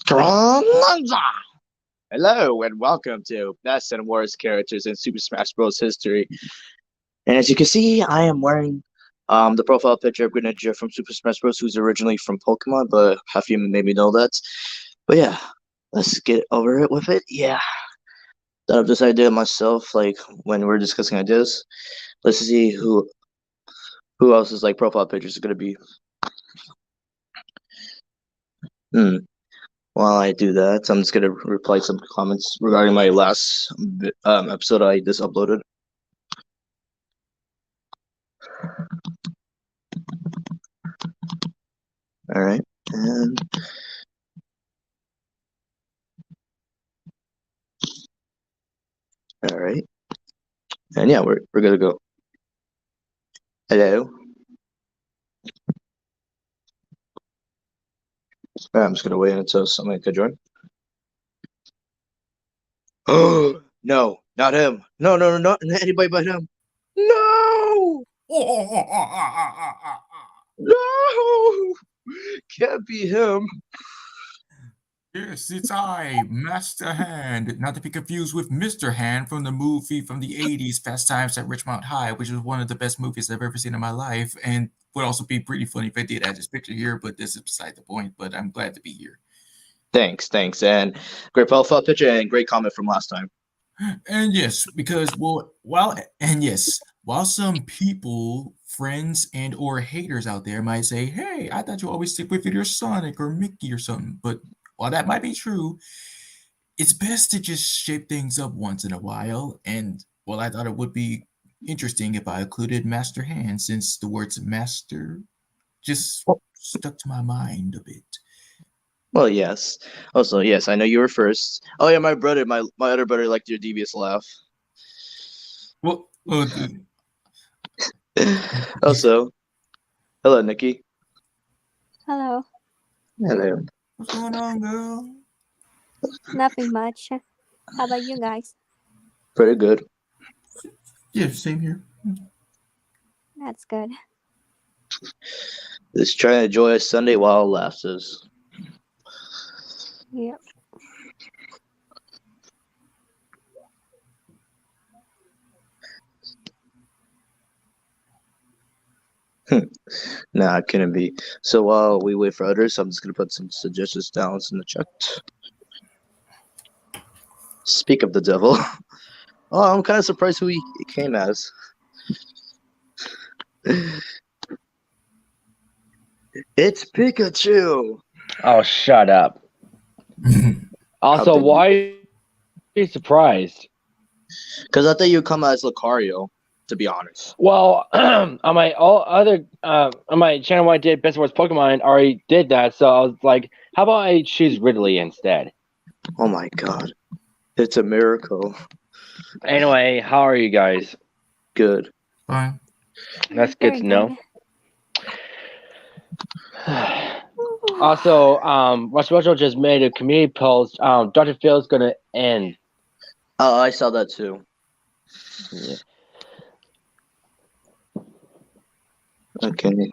Greninja! Hello and welcome to Best and Worst Characters in Super Smash Bros. History. And as you can see, I am wearing the profile picture of Greninja from Super Smash Bros. Who's originally from Pokemon, but half you maybe know that. But yeah, let's get over it with it. Yeah, thought of this idea myself, like when we're discussing ideas. Let's see who else's like profile pictures are gonna be. Hmm. While I do that, I'm just gonna reply some comments regarding my last episode I just uploaded. All right, and all right, and yeah, we're gonna go. Hello. All right, I'm just gonna wait until somebody could join. Oh no, not him. No, no, no, not anybody but him. No, no, can't be him. Yes, it's I, Master Hand, not to be confused with Mr. Hand from the movie from the 80s, Fast Times at Ridgemont High, which is one of the best movies I've ever seen in my life, and would also be pretty funny if I did add this picture here, but this is beside the point, but I'm glad to be here. Thanks, and great profile picture and great comment from last time. And yes, because while some people, friends and or haters out there might say, "Hey, I thought you always stick with either Sonic or Mickey or something," but while that might be true, it's best to just shape things up once in a while. And well, I thought it would be interesting if I included Master Hand, since the words master just stuck to my mind a bit. Well, yes. Also, yes, I know you were first. Oh yeah, my brother, my other brother liked your devious laugh. Well, Also, hello, Nikki. Hello. Hello. what's going on, girl? Nothing much. How about you guys? Pretty good. Yeah, same here. That's good. Just trying to enjoy a Sunday while it lasts. Yep. Nah, it couldn't be. So while we wait for others, I'm just gonna put some suggestions down in the chat. Speak of the devil. Oh, I'm kind of surprised who he came as. It's Pikachu. Oh, shut up. Also, why are you surprised? Because I thought you'd come as Lucario, to be honest. Well, on my on my channel when I did Best Wars Pokemon, I already did that, so I was like, how about I choose Ridley instead? Oh my god. It's a miracle. Anyway, how are you guys? Good. Fine. That's good Very to know. Also, Russ Russell just made a community post. Dr. Phil's gonna end. Oh, I saw that too. Yeah. Okay.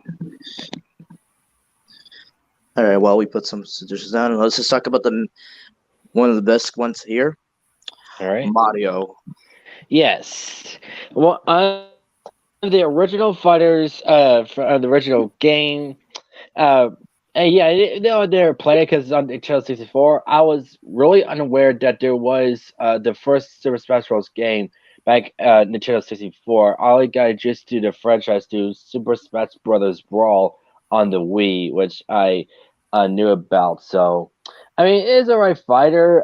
All right. Well, we put some suggestions down. Let's just talk about one of the best ones here. All right. Mario. Yes. Well, the original fighters, for the original game, uh, and yeah, they're playing it because on Nintendo 64. I was really unaware that there was the first Super Smash Bros. Game back Nintendo 64. All I got just to the franchise to Super Smash Brothers Brawl on the Wii, which I knew about. So, I mean, it is a right fighter.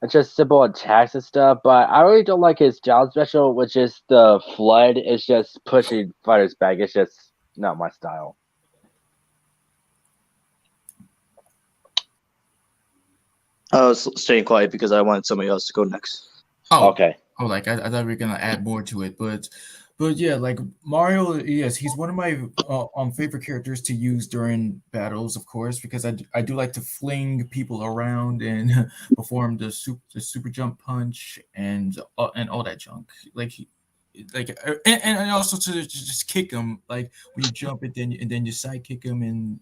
It's just simple attacks and stuff, but I really don't like his job special, which is the flood. It's just pushing fighters back. It's just not my style. I was staying quiet because I wanted somebody else to go next. Oh, Okay. like I thought we were gonna add more to it, but yeah, like Mario, yes, he's one of my favorite characters to use during battles, of course, because I do like to fling people around and perform the super jump punch and all that junk. Like he, and also to just kick him like when you jump and then you side kick him,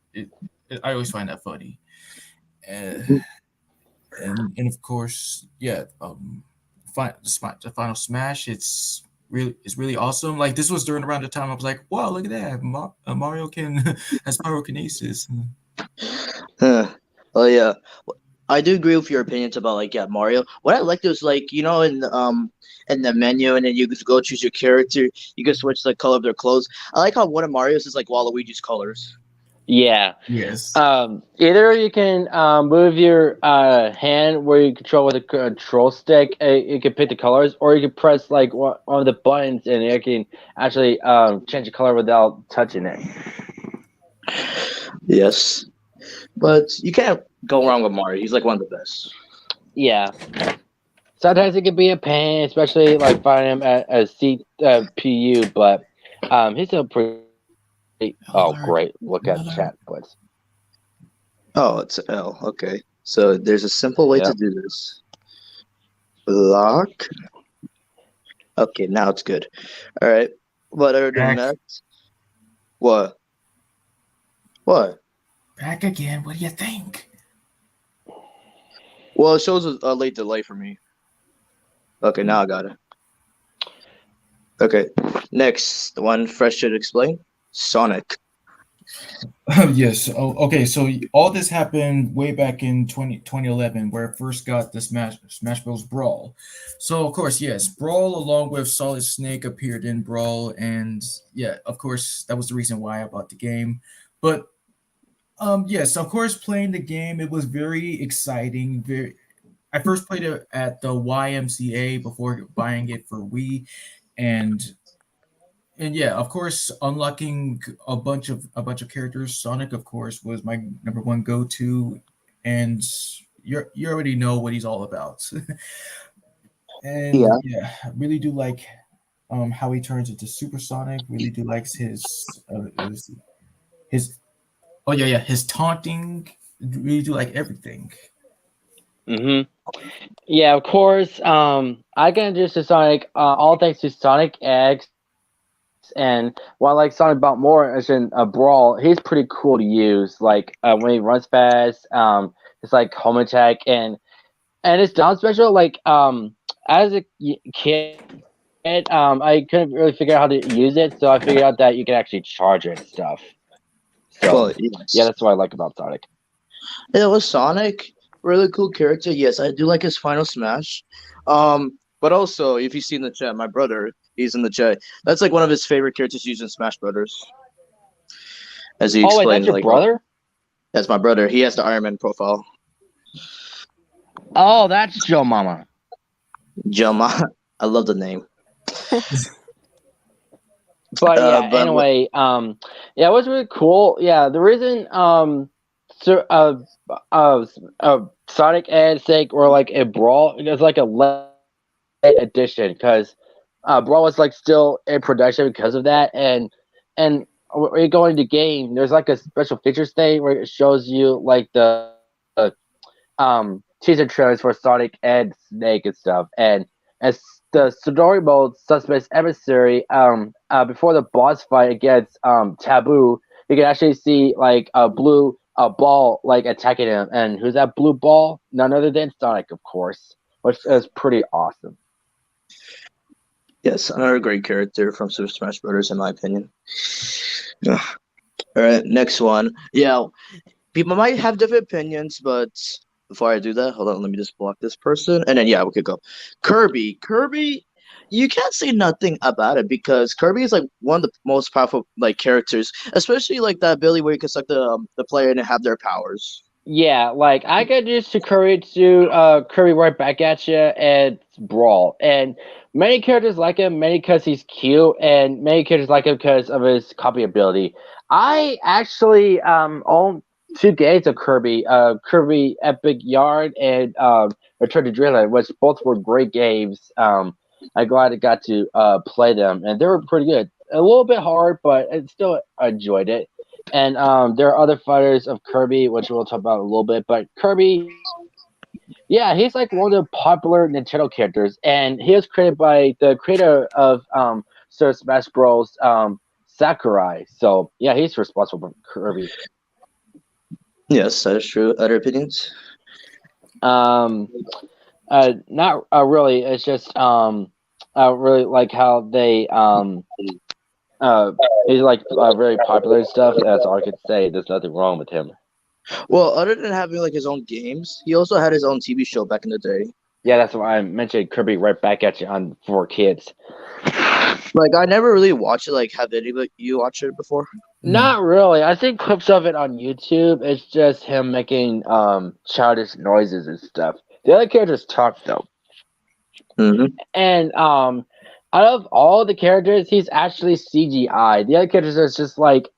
I always find that funny. and and of course, yeah, the final Smash. It's really awesome. Like this was during around the time I was like, wow, look at that, Mario can has pyrokinesis. Huh. Oh yeah, I do agree with your opinions about like yeah Mario. What I liked was like in the menu and then you just go choose your character. You can switch the color of their clothes. I like how one of Mario's is like Waluigi's colors. Yeah. Yes. Either you can move your hand where you control with a control stick. You can pick the colors, or you can press like one of the buttons, and you can actually change the color without touching it. Yes, but you can't go wrong with Mario. He's like one of the best. Yeah. Sometimes it can be a pain, especially like finding him at a CPU, but he's still pretty. Oh, Alert, great! Look at the alert. chat, please. Oh, it's L. Okay, so there's a simple way to Yep. do this. Block. Okay, now it's good. All right. But other than Back, that, what? What? back again. What do you think? Well, it shows a late delay for me. Okay, now I got it. Okay, next, the one Fresh should explain. Sonic. Yes. Oh, okay. So all this happened way back in 2011, where it first got the Smash Bros. Brawl. So of course, yes, Brawl along with Solid Snake appeared in Brawl, and yeah, of course, that was the reason why I bought the game. But yes, of course, playing the game, it was very exciting. I first played it at the YMCA before buying it for Wii, and yeah, of course, unlocking a bunch of characters. Sonic, of course, was my number one go to, and you already know what he's all about. And Yeah. yeah, I really do like how he turns into Supersonic. Really do likes his oh yeah his taunting. Really do like everything. Mm-hmm. Yeah, of course. I can introduce to Sonic. All thanks to Sonic X, and while I like Sonic about more as in a brawl, he's pretty cool to use. Like when he runs fast, it's like home attack and it's down special. Like as a kid, I couldn't really figure out how to use it, so I figured out that you can actually charge it and stuff. So Well, yeah, yes. that's what I like about Sonic. It was Sonic. Really cool character. Yes, I do like his final smash. But also, if you see in the chat, my brother, he's in the chat. That's like one of his favorite characters used in Smash Brothers. As he Oh wait, that's explained, your like, brother? that's my brother. He has the Iron Man profile. Oh, that's Joe Mama. Jama. I love the name. But yeah, But anyway, yeah, it was really cool. Yeah, the reason so Sonic and Snake were like a brawl, it was like a late edition because brawl was like still in production because of that, and when you go into game, there's like a special features thing where it shows you like the teaser trailers for Sonic and Snake and stuff, and as the story mode Suspect's Emissary, before the boss fight against Taboo, you can actually see like a blue ball like attacking him, and who's that blue ball? None other than Sonic, of course, which is pretty awesome. yes, another great character from Super Smash Brothers, in my opinion. Ugh. All right, next one. Yeah, people might have different opinions, but before I do that, hold on, let me just block this person, and then yeah, we could go. Kirby. Kirby, you can't say nothing about it because Kirby is like one of the most powerful like characters, especially like that ability where you can select the player and have their powers. Yeah, like I got used to Kirby right back at you and Brawl. And many characters like him, many because he's cute, and many characters like him because of his copy ability. I actually own two games of Kirby, Kirby Epic Yard and Return to Dreamland, which both were great games. I'm glad I got to play them, and they were pretty good. A little bit hard, but I still enjoyed it. And there are other fighters of Kirby, which we'll talk about in a little bit. But Kirby, yeah, he's like one of the popular Nintendo characters, and he was created by the creator of Super Smash Bros. Sakurai. So yeah, he's responsible for Kirby. Yes, that is true. Other opinions? Not really. It's just really like how they he's like very popular and stuff. That's all I could say. There's nothing wrong with him. Well, other than having like his own games, he also had his own TV show back in the day. Yeah, that's why I mentioned Kirby right back at you on for kids. Like I never really watched it. Like, have any of you watched it before? No. Not really. I think clips of it on YouTube. It's just him making childish noises and stuff. The other characters talk though. Mm-hmm. And out of all the characters, he's actually CGI. The other characters are just like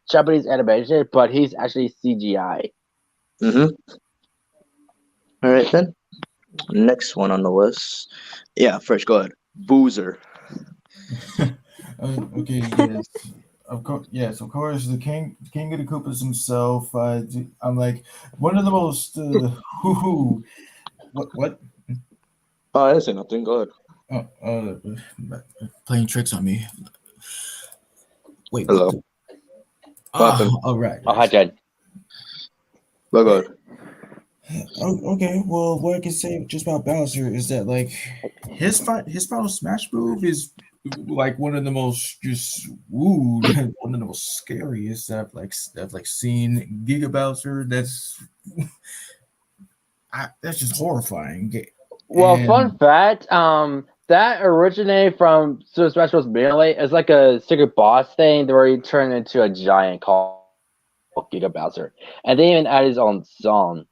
Japanese animation, but he's actually CGI. Mm-hmm. All right then. Next one on the list. Yeah, Fresh. Go ahead. Boozer. Okay, yes. Of course, the King of the Koopas himself. I'm like one of the most what Oh, I didn't say nothing. Go ahead. playing tricks on me. Wait, Hello. what? What happened? All right. Oh, hi, Jen. Go ahead. Oh, okay. Well, what I can say just about Bowser is that like his final Smash move is like one of the most just one of the most scariest that I've like seen. Giga Bowser. That's just horrifying. Well, And- fun fact, that originated from Super Smash Bros. Melee. It's like a secret boss thing where he turned into a giant called Giga Bowser, and they even added his own song.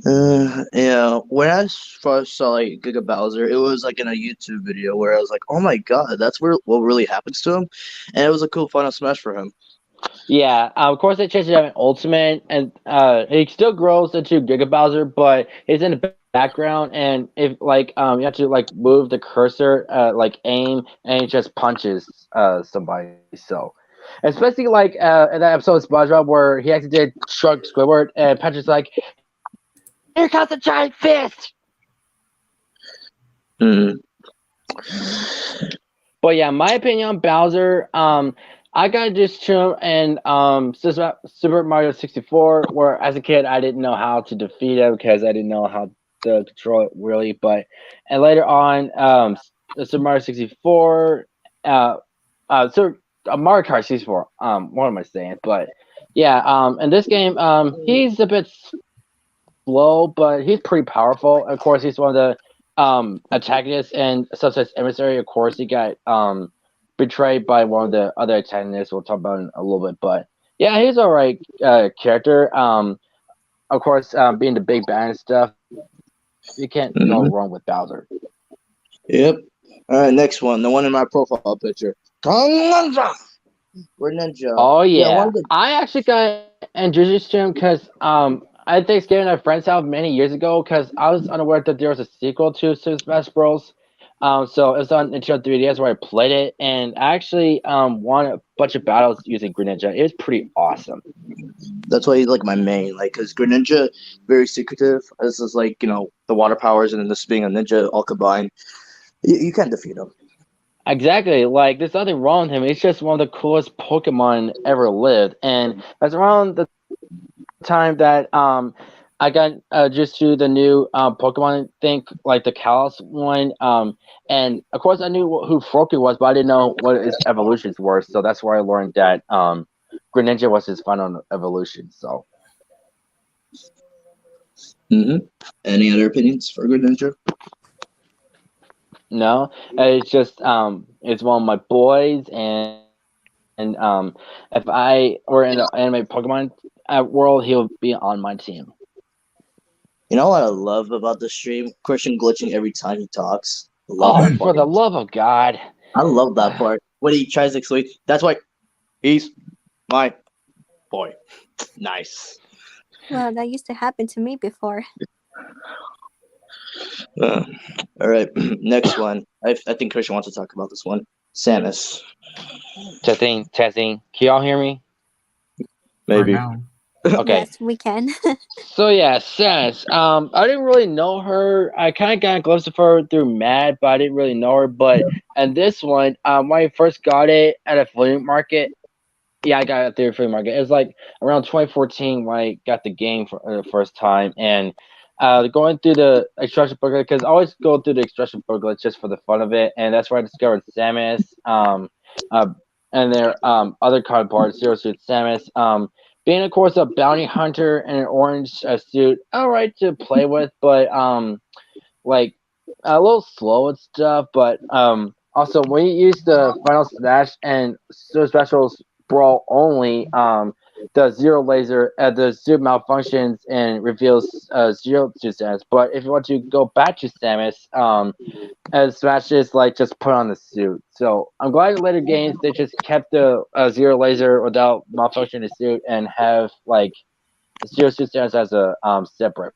Yeah. When I first saw like Giga Bowser, it was like in a YouTube video where I was like, "Oh my god, that's what really happens to him," and it was a cool final Smash for him. Yeah, of course they changed it out in Ultimate, and he still grows into Giga Bowser, but he's in the background, and if like you have to like move the cursor, like aim, and he just punches somebody. So, especially like in that episode of SpongeBob where he actually did shrug Squidward, and Patrick's like, "Here comes the giant fist." Mm. But yeah, my opinion on Bowser, I got this to him in Super Mario 64, where as a kid I didn't know how to defeat him because I didn't know how to control it really. And later on, Super Mario 64, so Mario Kart 64. What am I saying? But yeah, in this game, he's a bit slow, but he's pretty powerful. Of course, he's one of the antagonists and Subset's emissary. Of course, he got betrayed by one of the other antagonists. We'll talk about in a little bit, but yeah, he's all right character. Of course, being the big bad and stuff, you can't go wrong with Bowser. Yep. All right, next one. The one in my profile picture. Ninja. We're Ninja. Oh yeah, one of the- I actually got introduced to him because I Thanksgiving at a friend's house many years ago because I was unaware that there was a sequel to Super Smash Bros. So it was on Nintendo 3DS where I played it, and I actually won a bunch of battles using Greninja. It was pretty awesome. That's why he's like my main, like, because Greninja very secretive. This is like the water powers and then this being a ninja all combined. You can't defeat him. Exactly. Like there's nothing wrong with him. He's just one of the coolest Pokemon ever lived, and that's around the time that I got just to the new Pokemon, I think like the Kalos one. And of course I knew who Froakie was, but I didn't know what his evolutions were. So that's where I learned that Greninja was his final evolution. So. Any other opinions for Greninja? No, it's just it's one of my boys, and if I were in the anime Pokemon world, he'll be on my team. You know what I love about the stream? Christian glitching every time he talks. Oh, for the love of God! I love that part when he tries to explain. That's why he's my boy. Nice. Well, that used to happen to me before. All right, next one. I think Christian wants to talk about this one. Samus. Testing. Can y'all hear me? Maybe. Okay. Yes, we can. So yeah, Samus. I didn't really know her. I kind of got a glimpse of her through Mad, but I didn't really know her. But and this one, when I first got it at a flea market, Yeah, I got it through free market. It was like around 2014 when I got the game for the first time, and going through the extraction booklet because I always go through the extraction booklet just for the fun of it, and that's where I discovered Samus, uh, and their other card parts, Zero Suit Samus, being of course a bounty hunter in an orange suit, alright to play with, but like a little slow and stuff, but also when you use the final slash and super specials brawl only, the zero laser the zero malfunctions and reveals zero to Samus. But if you want to go back to Samus, Smash is like just put on the suit. So I'm glad in later games they just kept the zero laser without malfunctioning the suit and have like zero suit Samus as a separate.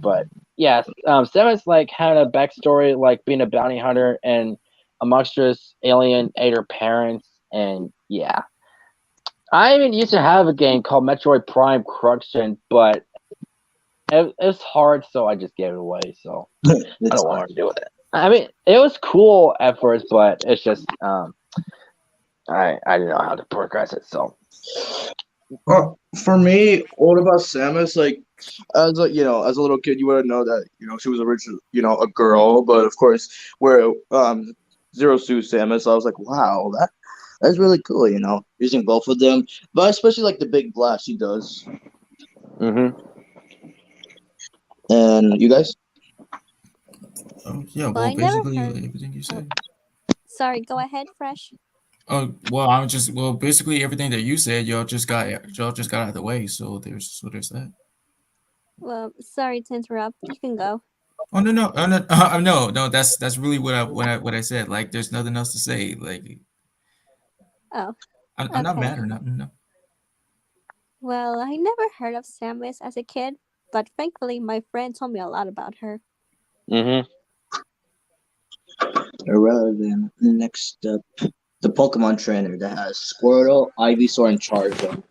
But yeah, Samus like had a backstory like being a bounty hunter and a monstrous alien ate her parents, and yeah. I even used to have a game called Metroid Prime Corruption, but it's hard, so I just gave it away. So I It's don't want to do it. I mean, it was cool at first, but it's just I didn't know how to progress it. So For me, what about Samus? Like, as a as a little kid, you wouldn't know that she was originally a girl, but of course, where Zero Suit Samus, I was like, wow, that's really cool. Using both of them, but especially like the big blast she does. mm-hmm. And you guys? Yeah, Well, well, I never basically heard. everything you said. Sorry, go ahead, Fresh. Well, basically everything that you said, y'all just got out of the way. So there's that. Well, sorry to interrupt. You can go. Oh no no no no, that's really what I said. Like there's nothing else to say. Like Oh, I'm not okay. mad or nothing. No. Well, I never heard of Samus as a kid, but thankfully my friend told me a lot about her. Mm-hmm. Alright, then next up, the Pokemon trainer that has Squirtle, Ivysaur, and Charizard.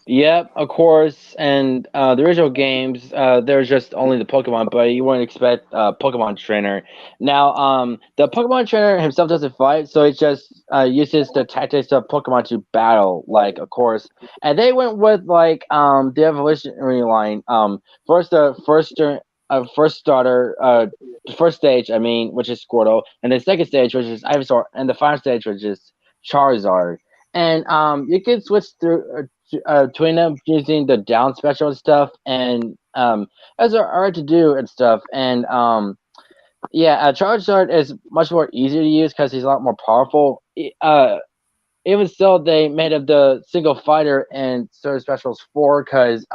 Yep, of course. And the original games, there's just only the Pokemon, but you wouldn't expect Pokemon trainer. Now, the Pokemon trainer himself doesn't fight, so it just uses the tactics of Pokemon to battle. Like, of course, and they went with like the evolutionary line. First, first starter, the first stage, I mean, which is Squirtle, and the second stage, which is Ivysaur, and the final stage, which is Charizard. And you can switch through between them using the down special and stuff, and as are hard to do and stuff. And yeah, Charizard is much more easier to use because he's a lot more powerful. Even so, they made up the single fighter and certain specials for because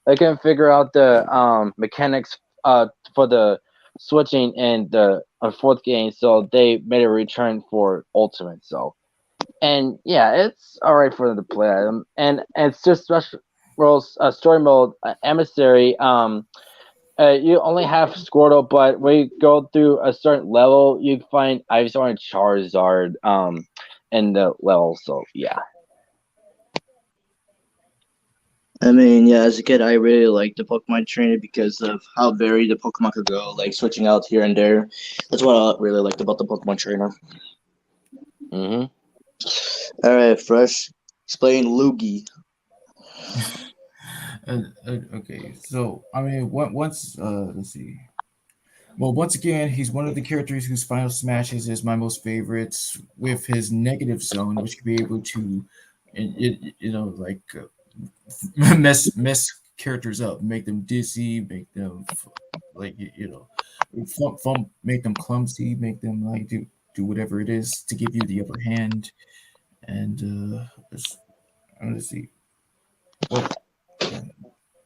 they couldn't figure out the mechanics for the switching in the fourth game, so they made a return for Ultimate. So and yeah, it's all right for them to play them, and it's just special roles, story mode, emissary. You only have Squirtle, but when you go through a certain level, you find Ivysaur and Charizard in the level. So yeah. I mean, yeah, as a kid, I really liked the Pokemon trainer because of how varied the Pokemon could go, like switching out here and there. That's what I really liked about the Pokemon trainer. Mm-hmm. All right, Fresh. Explain Luigi. Okay, so I mean, once let's see. Well, once again, he's one of the characters whose final smashes is my most favorites, with his negative zone, which can be able to, like mess characters up, make them dizzy, make them like make them clumsy, make them like do whatever it is to give you the upper hand. And let's see. Well, yeah.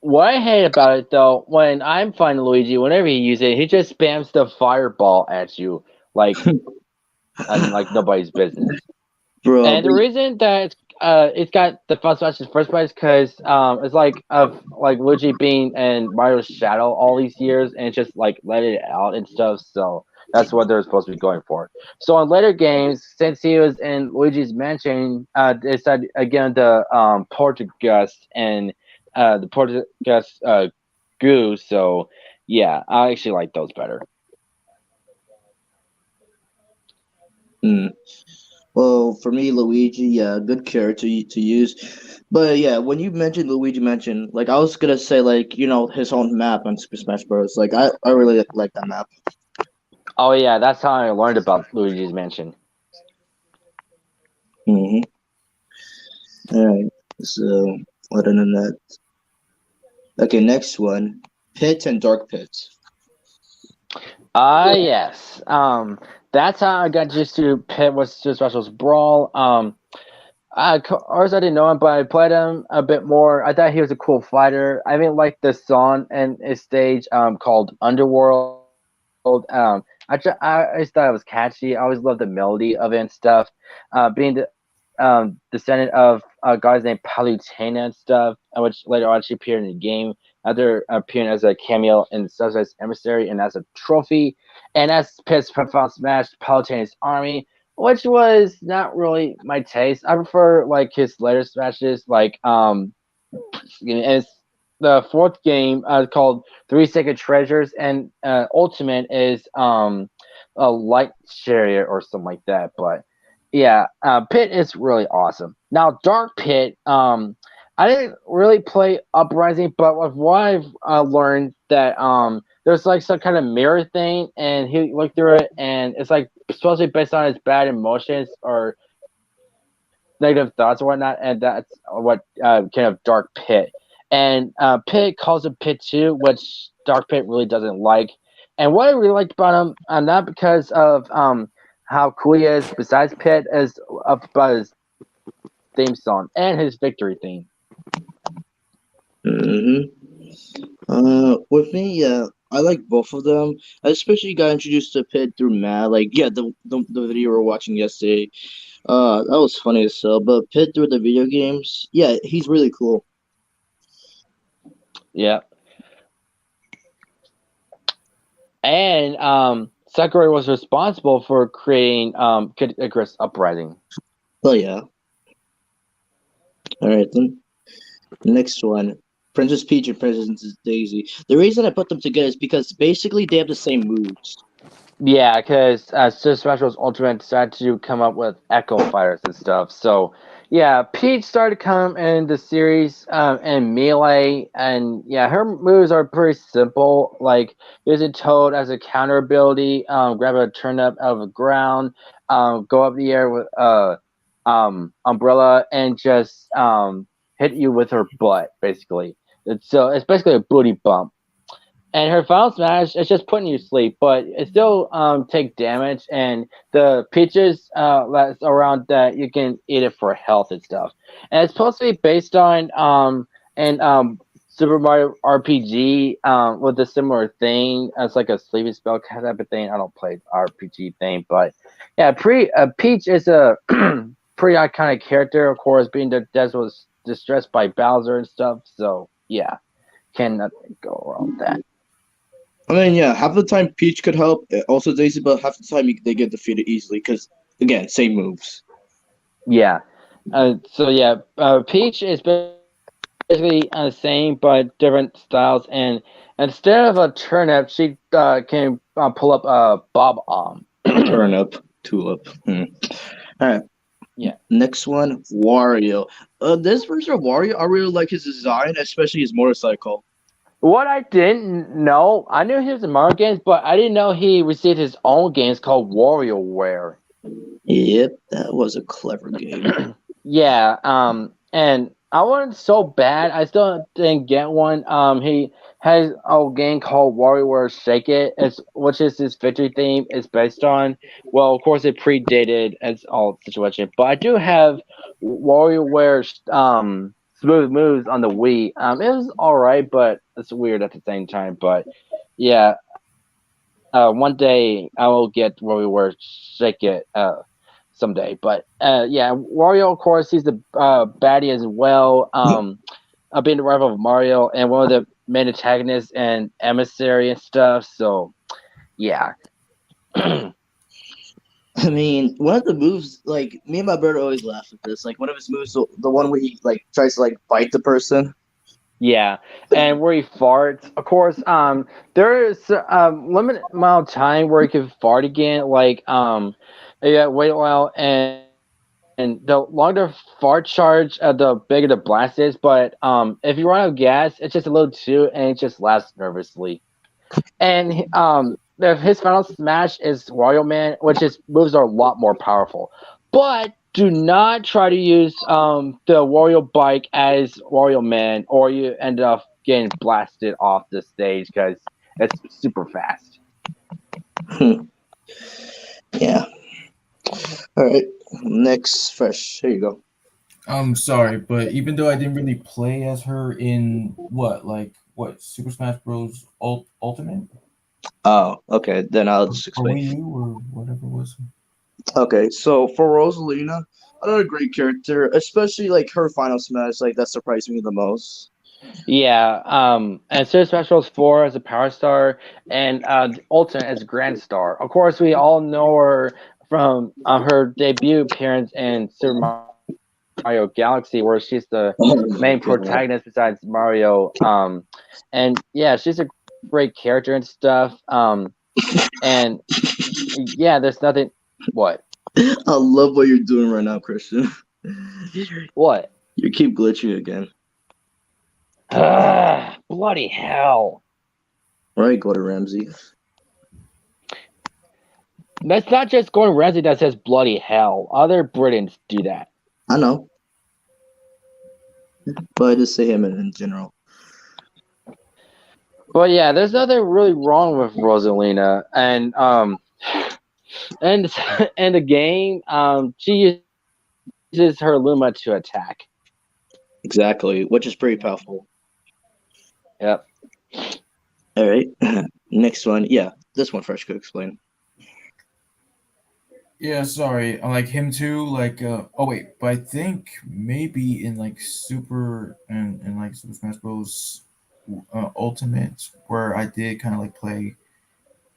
What I hate about it though, when I'm fighting Luigi, whenever he uses it, he just spams the fireball at you like like nobody's business. Bro, And the reason that it's got the fun smash in the first place because it's like of like Luigi being in Mario's shadow all these years and just like let it out and stuff. So that's what they're supposed to be going for. So in later games, since he was in Luigi's Mansion, they said again the Portuguese and the Portuguese goo. So yeah, I actually like those better. Hmm. Well, for me, Luigi, yeah, good character to use. But yeah, when you mentioned Luigi, mentioned like I was gonna say like his own map on Super Smash Bros. Like I really like that map. Oh yeah, that's how I learned about Luigi's Mansion. Hmm. All right. So other than that, okay, next one, Pit and Dark Pit. Ah yes. That's how I got used to Pit was just Special's Brawl. Ours I didn't know him, but I played him a bit more. I thought he was a cool fighter. I even liked the song and his stage called Underworld. I just thought it was catchy. I always loved the melody of it and stuff. Being the descendant of a guys named Palutena and stuff, which later on she appeared in the game. After appearing as a cameo in Subspace Emissary and as a trophy, and as Pitts found Smash Palutena's army, which was not really my taste. I prefer like his later smashes, like it's the fourth game called 3 Sacred Treasures, and Ultimate is a Light Chariot or something like that. But yeah, Pit is really awesome. Now Dark Pit, I didn't really play Uprising, but with what I've learned that there's like some kind of mirror thing, and he looked through it, and it's like supposed to be based on his bad emotions or negative thoughts or whatnot, and that's what kind of Dark Pit. And Pit calls it Pit 2, which Dark Pit really doesn't like. And what I really liked about him, not because of how cool he is, besides Pit, is about his theme song and his victory theme. Hmm. With me, yeah, I like both of them. I especially got introduced to Pit through Matt. Like, yeah, the video we were watching yesterday. That was funny as hell. But Pit through the video games, yeah, he's really cool. Yeah. And Sakurai was responsible for creating Kid Icarus Uprising. Oh yeah. All right then. Next one, Princess Peach and Princess Daisy. The reason I put them together is because basically they have the same moves. Yeah, because Super Smash Bros. Ultimate decided to come up with Echo Fighters and stuff. So, yeah, Peach started to come in the series in Melee, and yeah, her moves are pretty simple, like using Toad as a counter ability, grab a turnip out of the ground, go up the air with Umbrella, and just hit you with her butt, basically. It's basically a booty bump. And her final smash is just putting you to sleep, but it still take damage. And the peaches that's around that you can eat it for health and stuff. And it's supposed to be based on Super Mario RPG with a similar thing as like a sleeping spell type of thing. I don't play RPG thing, but yeah, Peach is a pretty iconic character, of course, being that Des was distressed by Bowser and stuff. So yeah, cannot go wrong with that. I mean, yeah, half the time Peach could help, also Daisy, but half the time they get defeated easily because, again, same moves. Yeah. So yeah, Peach is basically the same but different styles, and instead of a turnip, she can pull up a bob arm. Turnip, tulip. All right. Yeah. Next one, Wario. This version of Wario, I really like his design, especially his motorcycle. What I didn't know, I knew he was in Mario games, but I didn't know he received his own games called WarioWare. Yep, that was a clever game. Yeah, and I wanted so bad, I still didn't get one. He has a game called WarioWare Shake It, which is his victory theme is based on. Well, of course, it predated as all situation, but I do have WarioWare Smooth Moves on the Wii. It was all right, but it's weird at the same time. But yeah, one day I will get WarioWare Shake It. Someday. But yeah, Wario, of course, he's the baddie as well. Being the rival of Mario and one of the main antagonists and emissary and stuff. So yeah. I mean, one of the moves, like me and my brother always laugh at this. Like one of his moves, the one where he like tries to like bite the person. Yeah, and where he farts, of course. There is a limited amount of time where he can fart again. Like, yeah, wait a while, and the longer fart charge, the bigger the blast is. But if you run out of gas, it's just a little too, and it just laughs nervously. And his final smash is Wario Man, which his moves are a lot more powerful. But do not try to use the Wario Bike as Wario Man, or you end up getting blasted off the stage because it's super fast. Yeah. All right. Next, fresh. Here you go. I'm sorry, but even though I didn't really play as her in what Super Smash Bros. Ultimate Oh, okay. Then I'll just or Wii explain. U or whatever it was. Okay, so for Rosalina, another great character, especially like her final smash, like that surprised me the most. Yeah, and Super Smash Bros. 4 as a Power Star, and Ultimate as Grand Star. Of course, we all know her from her debut appearance in Super Mario Galaxy, where she's the Oh my main god. protagonist besides Mario. And yeah, she's a great character and stuff. And yeah, there's nothing. What? I love what you're doing right now, Christian. What? You keep glitching again. Bloody hell! All right, Gordon Ramsay. That's not just Gordon Ramsay that says bloody hell. Other Britons do that. I know, but I just say him in general. But yeah, there's nothing really wrong with Rosalina, and and in the game, she uses her Luma to attack. Exactly, which is pretty powerful. Yep. All right, next one. Yeah, this one Fresh could explain. Yeah, sorry. I like him too. Oh wait, but I think maybe in like Super Smash Bros. Ultimate, where I did kind of like play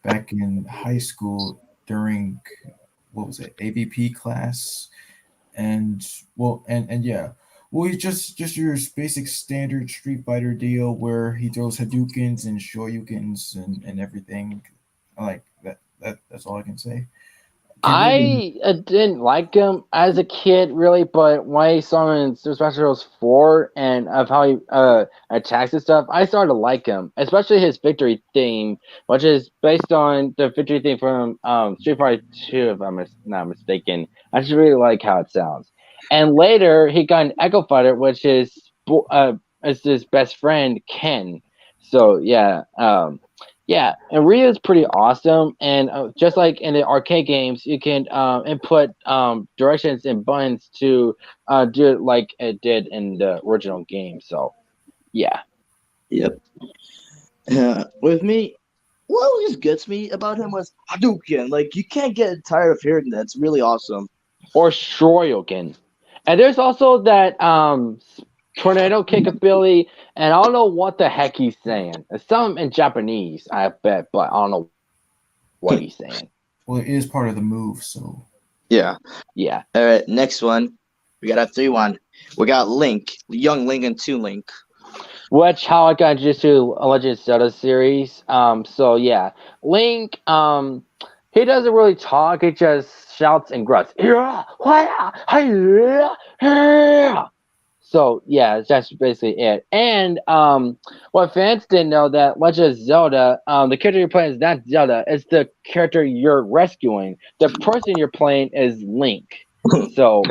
back in high school during what was it AVP class, and yeah, well he's just your basic standard Street Fighter deal where he throws Hadoukens and Shoryukens and everything. I like that's all I can say. Can't really. I didn't like him as a kid, really, but when I saw him in Super Smash Bros. 4 and of how he attacks and stuff, I started to like him, especially his victory theme, which is based on the victory theme from Street Fighter 2, if I'm not mistaken. I just really like how it sounds. And later, he got an Echo Fighter, which is his best friend, Ken. So, yeah. Yeah, and Ryu is pretty awesome, and just like in the arcade games, you can input directions and buttons to do it like it did in the original game. So, yeah. Yep. With me, what always gets me about him was Hadouken. Like you can't get tired of hearing that. It's really awesome. Or Shoryuken. And there's also that tornado kick ability, and I don't know what the heck he's saying. It's something in Japanese, I bet, but I don't know what he's saying. Well, it is part of the move, so Yeah. Yeah. All right, next one. We got a 3-1. We got Link, young Link and Toon Link. Which how I got introduced to a Legend of Zelda series. So yeah, Link. He doesn't really talk. He just shouts and grunts. Yeah, yeah. So yeah, that's basically it. And what fans didn't know that Legend of Zelda, the character you're playing is not Zelda. It's the character you're rescuing. The person you're playing is Link. So.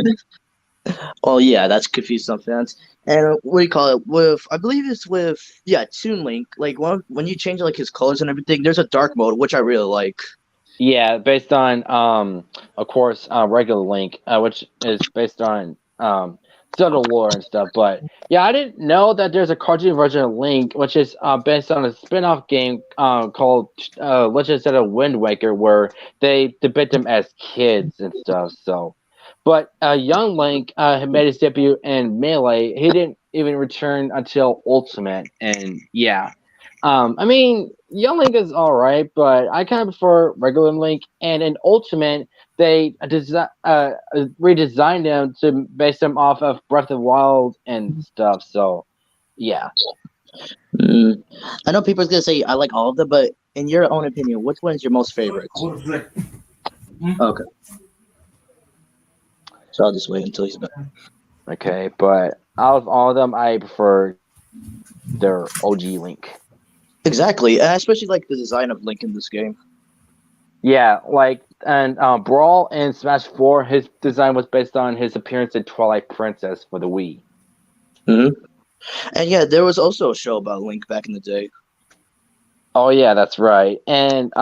Oh yeah, that's confused some fans. And what do you call it? With I believe it's with Toon Link. Like when you change like his colors and everything, there's a dark mode which I really like. Yeah, based on of course, regular Link, which is based on Zelda lore and stuff. But yeah, I didn't know that there's a cartoon version of Link, which is based on a spin-off game called Legend of Zelda Wind Waker, where they depict them as kids and stuff. So. But young Link had made his debut in Melee. He didn't even return until Ultimate, and yeah, I mean, young Link is all right, but I kind of prefer regular Link. And in Ultimate, they redesigned him to base him off of Breath of the Wild and stuff. So, yeah. I know people's gonna say I like all of them, but in your own opinion, which one is your most favorite? Okay. So I'll just wait until he's back. Okay, but out of all of them, I prefer their OG Link. Exactly, and I especially like the design of Link in this game. Yeah, like and Brawl and Smash 4, his design was based on his appearance in Twilight Princess for the Wii. And yeah, there was also a show about Link back in the day. Oh yeah, that's right. And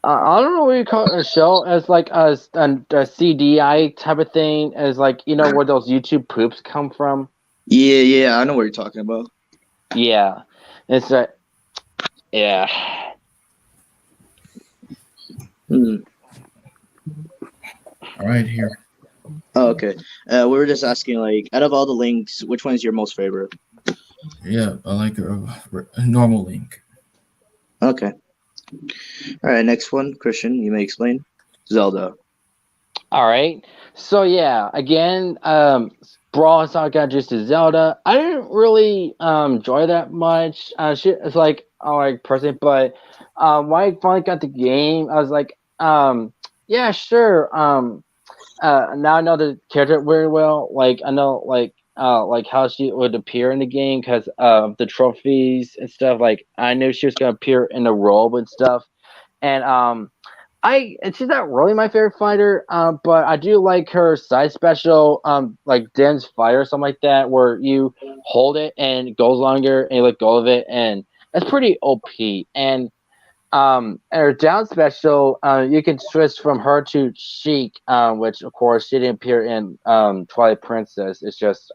I don't know what you call it, a show, as like a CDI type of thing, as like where those YouTube poops come from. Yeah, I know what you're talking about. Yeah, it's yeah. Hmm. All right, here. Oh, okay. We were just asking, like, out of all the Links, which one is your most favorite? Yeah, I like a normal Link. Okay. All right, next one, Christian, you may explain. Zelda. All right. So yeah, again, Brawl is not got just to Zelda. I didn't really enjoy that much. It's like I like personally, but when I finally got the game, I was like, yeah, sure. Now I know the character very well. Like I know like how she would appear in the game because of the trophies and stuff. Like I knew she was gonna appear in the robe and stuff, and and she's not really my favorite fighter, but I do like her side special, like Den's Fire or something like that, where you hold it and it goes longer and you let go of it, and that's pretty OP. And her down special, you can switch from her to Sheik, which of course she didn't appear in Twilight Princess. It's just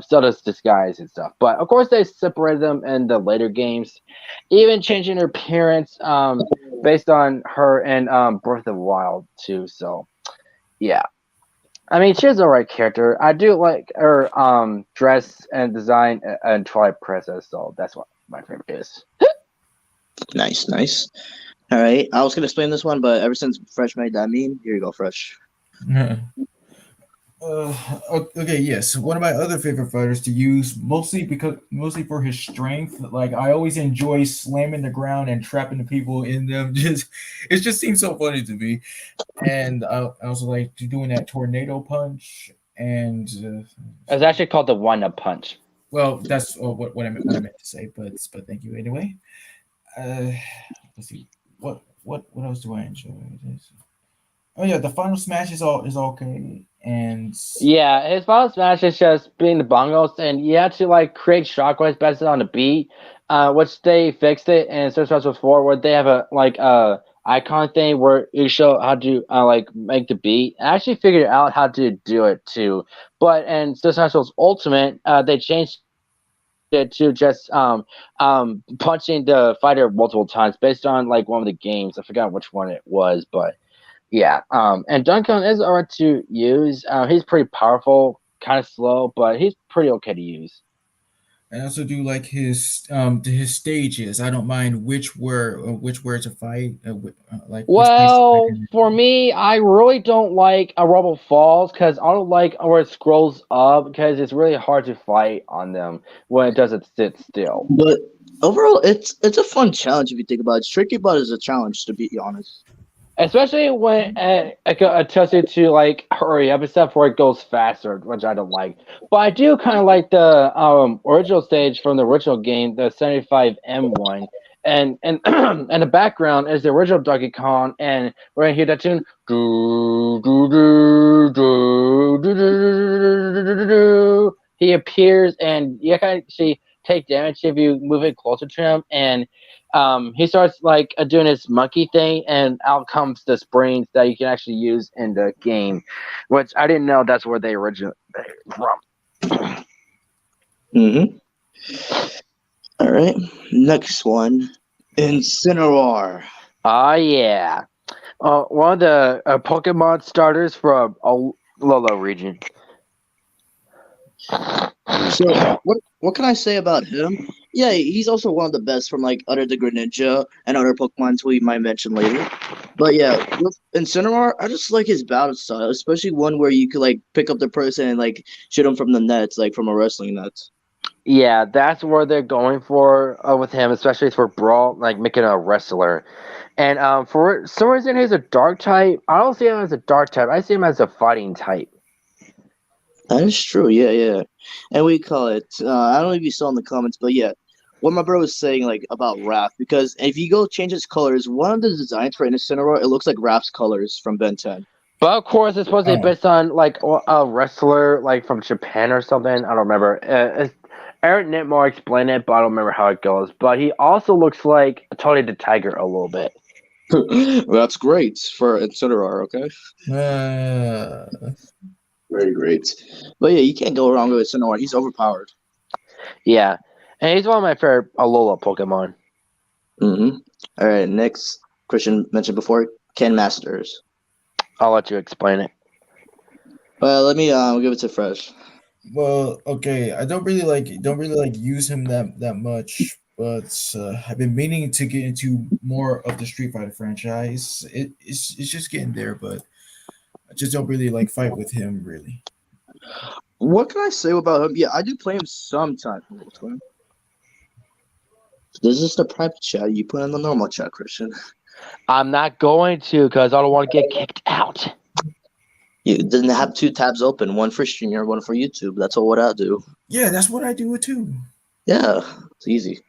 Zelda's disguise and stuff. But of course they separated them in the later games, even changing her appearance based on her in Breath of the Wild too. So yeah. I mean, she's a right character. I do like her dress and design in Twilight Princess, so that's what my favorite is. Nice. All right, I was gonna explain this one, but ever since Fresh made that meme, here you go, Fresh. Okay, yes. One of my other favorite fighters to use, mostly for his strength. Like I always enjoy slamming the ground and trapping the people in them. It just seems so funny to me. And I also like doing that tornado punch. And It's actually called the one-up punch. well, that's what I meant to say. But thank you anyway. Let's see. What else do I enjoy? Oh yeah, the final smash is okay, and Yeah, his final smash is just being the bongos, and you have to like create shockwaves based on the beat, which they fixed it in Super Smash Bros. 4, where they have a icon thing where you show how to like make the beat. I actually figured out how to do it too, but in Super Smash Bros. Ultimate, they changed it to just punching the fighter multiple times based on like one of the games. I forgot which one it was, but. Yeah, and Duncan is alright to use. He's pretty powerful, kind of slow, but he's pretty okay to use. I also do like his stages. I don't mind which to fight. Like Well, for me, I really don't like a Rubble Falls because I don't like where it scrolls up because it's really hard to fight on them when it doesn't sit still. But overall, it's a fun challenge if you think about it. It's tricky, but it's a challenge, to be honest. Especially when it tells you to like hurry up and stuff where it goes faster, which I don't like. But I do kind of like the original stage from the original game, the 75M one. And and the background is the original Donkey Kong, and we're gonna hear that tune. He appears, and you can actually take damage if you move it closer to him, and he starts like doing his monkey thing, and out comes the springs that you can actually use in the game, which I didn't know that's where they originated from. All right, next one, Incineroar. Yeah, one of the Pokemon starters from Alola region. So what can I say about him? Yeah, he's also one of the best from like other the Greninja and other Pokemons we might mention later. But yeah, with Incineroar, I just like his battle style, especially one where you could like pick up the person and like shoot him from the nets, like from a wrestling net. Yeah, that's where they're going for with him, especially for Brawl, like making a wrestler. And for some reason, he's a dark type. I don't see him as a dark type. I see him as a fighting type. That is true. Yeah, yeah. And we call it. I don't know if you saw in the comments, but yeah, what my bro was saying like about Raph, because if you go change his colors, one of the designs for Incineroar, it looks like Raph's colors from Ben 10. But of course, it's supposed to be Oh. based on like a wrestler like from Japan or something. I don't remember. Eric Nitmore explained it, but I don't remember how it goes. But he also looks like Tony the Tiger a little bit. That's great for Incineroar. Okay, Uh, very great. But yeah, you can't go wrong with Incineroar. He's overpowered. Yeah, and he's one of my favorite Alola Pokemon. Mm-hmm. All right, next Christian mentioned before, Ken Masters. I'll let you explain it. Well, let me give it to Fresh. well, okay. I don't really like use him that much, but I've been meaning to get into more of the Street Fighter franchise. It's just getting there, but I just don't really like fight with him really. What can I say about him? Yeah, I do play him sometimes. What's going on? This is the private chat. You put in the normal chat, Christian. I'm not going to because I don't want to get kicked out. You didn't have two tabs open, one for Streamer, one for YouTube. That's all what I do. Yeah, that's what I do it too. Yeah, it's easy.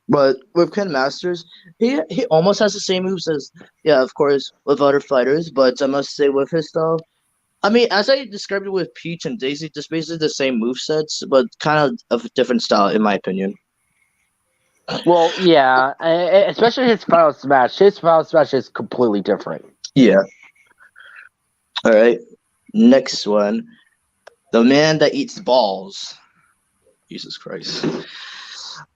But with Ken Masters, he almost has the same moves as, yeah, of course, with other fighters. But I must say, with his style, I mean, as I described it with Peach and Daisy, just basically the same move sets, but kind of a different style, in my opinion. Well, yeah, especially his Final Smash. His Final Smash is completely different. Yeah. All right. Next one, the man that eats balls. Jesus Christ.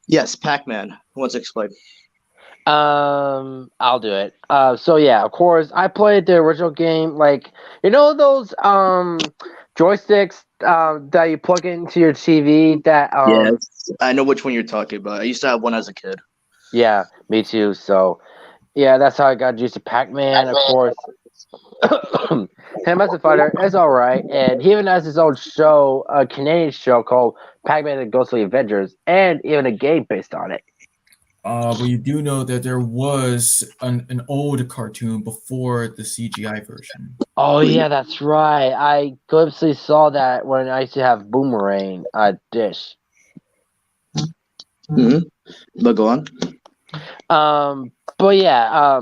Yes, Pac-Man. Who wants to explain? I'll do it. So yeah, of course, I played the original game. Like, you know those joysticks that you plug into your TV. That Yes, I know which one you're talking about. I used to have one as a kid. yeah, me too. So yeah, that's how I got used to Pac-Man. Of course, him as a fighter is all right, and he even has his own show, a Canadian show called Pac-Man and the Ghostly Avengers, and even a game based on it. But you do know that there was an old cartoon before the CGI version. Oh yeah, that's right. I glimpsely saw that when I used to have Boomerang dish. Mm-hmm. But go on. But yeah,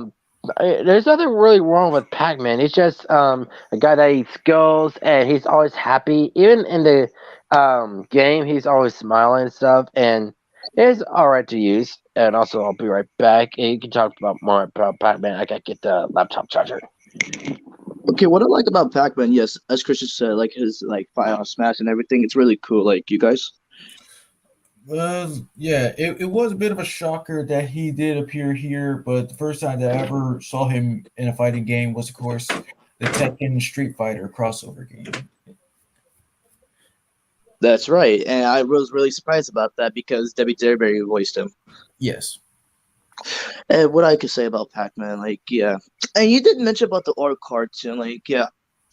there's nothing really wrong with Pac-Man. He's just a guy that eats skulls and he's always happy. Even in the game, he's always smiling and stuff, and it's alright to use. And also, I'll be right back. And you can talk about more about Pac-Man. I gotta get the laptop charger. Okay, what I like about Pac-Man, yes, as Christian said, like his Final Smash and everything, it's really cool. Like you guys. Yeah, it was a bit of a shocker that he did appear here, but the first time that I ever saw him in a fighting game was, of course, the Tekken Street Fighter crossover game. That's right, and I was really surprised about that because Debbie Derberry voiced him. Yes. And what I could say about Pac-Man, like, yeah, and you did mention about the Orc cartoon, like, yeah,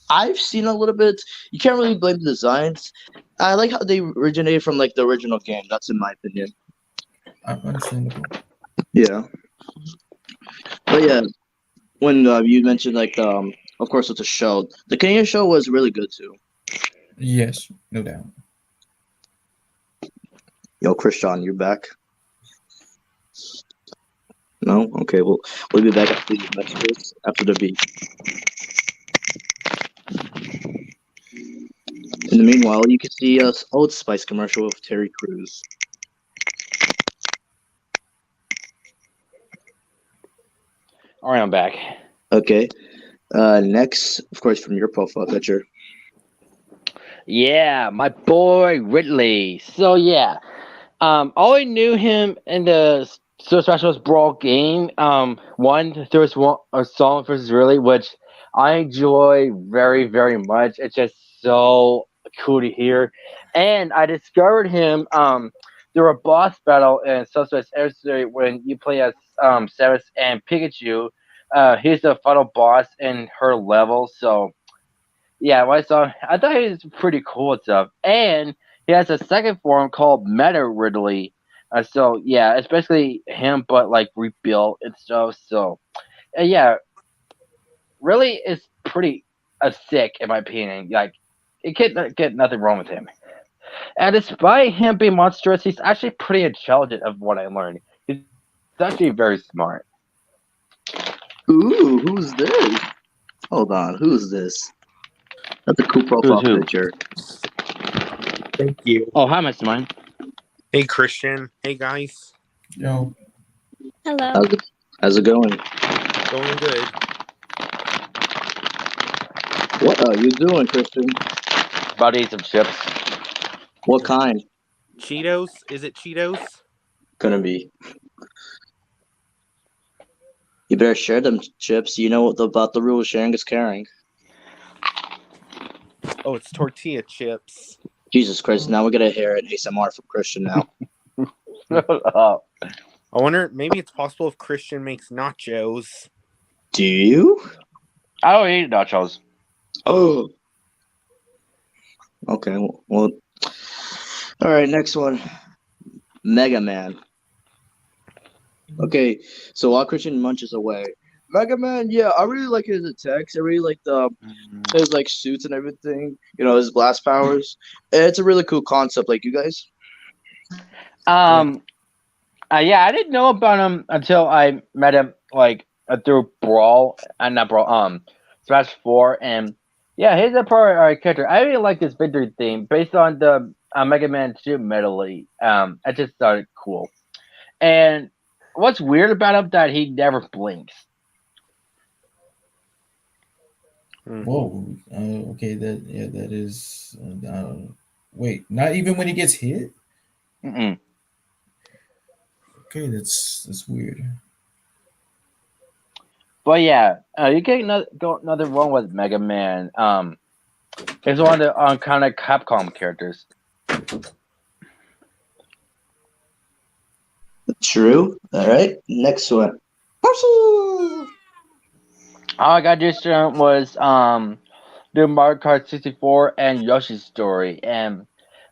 I've seen a little bit. You can't really blame the designs. I like how they originated from like the original game. That's in my opinion. Understandable. Yeah, but yeah, when you mentioned like of course with the show, the Canadian show was really good too. Yes, no doubt. Yo, Christian, you're back. No, okay, we'll be back after the messages after the beat. In the meanwhile, you can see us Old Spice commercial with Terry Crews. All right, I'm back. Okay. Next, of course, from your profile picture. Yeah, my boy Ridley. So yeah, I knew him in the Super Smash Bros. Brawl game. One there was a song versus Ridley, which I enjoy very very much. It's just so cool to hear, and I discovered him through a boss battle in Super Smash Adversary when you play as Samus and Pikachu. He's the final boss in her level, so. Yeah, when I saw him, I thought he was pretty cool and stuff. And he has a second form called Meta Ridley. So yeah, it's basically him, but like rebuilt and stuff. So yeah, really, it's pretty sick in my opinion. Like, you can't get nothing wrong with him. And despite him being monstrous, he's actually pretty intelligent, of what I learned. He's actually very smart. Ooh, who's this? Hold on, who's this? That's a cool profile who? picture. Thank you. Oh, hi, Mr. Mine. Hey, Christian. Hey, guys. Yo, Hello. How's it going? Going good. What are you doing, Christian? About to eat some chips. What kind? Cheetos? Is it Cheetos? Gonna be. You better share them chips. You know what about the rule: sharing is caring. Oh, it's tortilla chips. Jesus Christ! Now we're gonna hear an ASMR from Christian now. Oh, I wonder, maybe it's possible if Christian makes nachos. Do you? I don't eat nachos. Oh. Okay. Well. All right. Next one. Mega Man. Okay. So while Christian munches away, Mega Man. Yeah, I really like his attacks. I really like his like suits and everything. You know, his blast powers. It's a really cool concept. Like you guys. Yeah, I didn't know about him until I met him like through Brawl, not Brawl, Smash 4, and yeah, he's a part character. I really like this victory theme based on the Mega Man 2 medley. I just thought it cool. And what's weird about him that he never blinks. whoa. Okay, that is. Wait, not even when he gets hit. Mm-mm. Okay, that's weird. But yeah, you can't go nothing wrong with Mega Man. He's one of the kind of Capcom characters. True. All right. Next one. All I got this was do Mario Kart 64 and Yoshi's Story, and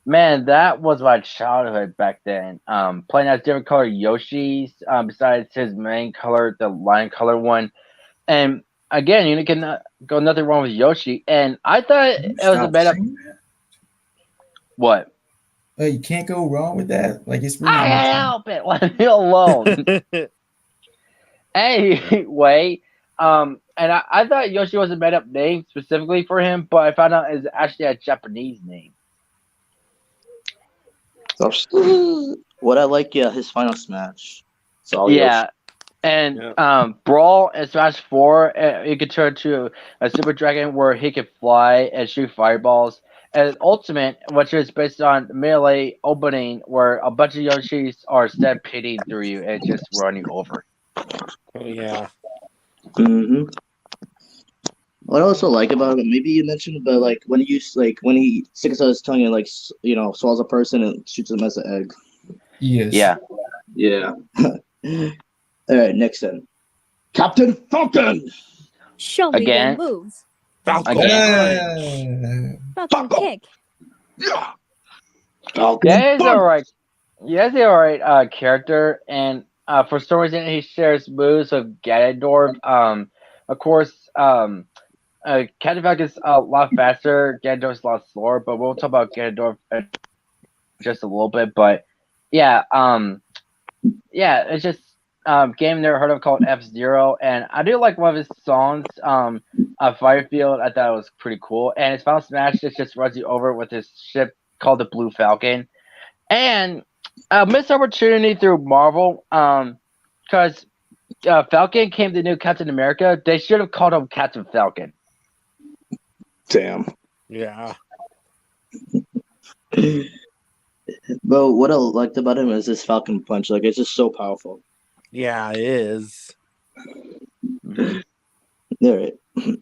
man, that was my childhood back then. Playing as different color Yoshis, besides his main color, the lion color one, and again, you can go nothing wrong with Yoshi. And I thought it was a Stop made up. saying that? What? You can't go wrong with that. Like it's really. I can't help it. Let me alone. Anyway, and I thought Yoshi was a made up name specifically for him, but I found out it's actually a Japanese name. What I like, yeah, his final smash. So Yeah. And Brawl and Smash 4, you could turn to a Super Dragon where he could fly and shoot fireballs. And Ultimate, which is based on melee opening, where a bunch of Yoshis are stampeding through you and just run you over. Oh, yeah. Mm-hmm. What I also like about it, maybe you mentioned, but like when he sticks out his tongue and like swallows a person and shoots them as an egg. Yes. Yeah. Yeah. All right, next then. Captain Falcon. Show me Again? your moves. Falcon Again. Punch. Falcon kick. Yeah. Falcon Yeah, he's Punch. alright. Yeah, he's alright character, and for some reason he shares moves with Ganondorf. Of course, Captain Falcon's a lot faster. Ganondorf's a lot slower, but we'll talk about Ganondorf in just a little bit. But yeah, it's just game never heard of called F-Zero, and I do like one of his songs, Firefield. I thought it was pretty cool, and his final smash just runs you over with his ship called the Blue Falcon, and missed opportunity through Marvel, because Falcon came to new Captain America. They should have called him Captain Falcon. Damn. Yeah. But what I liked about him is his Falcon Punch. Like, it's just so powerful. Yeah, it is. All right.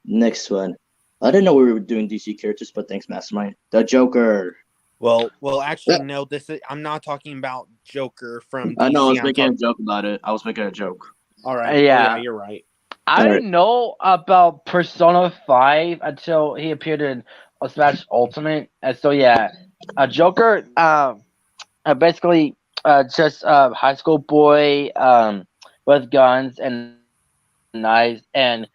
Next one. I didn't know we were doing DC characters, but thanks, Mastermind. The Joker. Well, actually, no. I'm not talking about Joker from. I know. I was DC. making a joke about it. I was making a joke. All right. Yeah. Yeah, you're right. I didn't know about Persona 5 until he appeared in Smash Ultimate, and so yeah, Joker, basically, just a high school boy, with guns and knives, and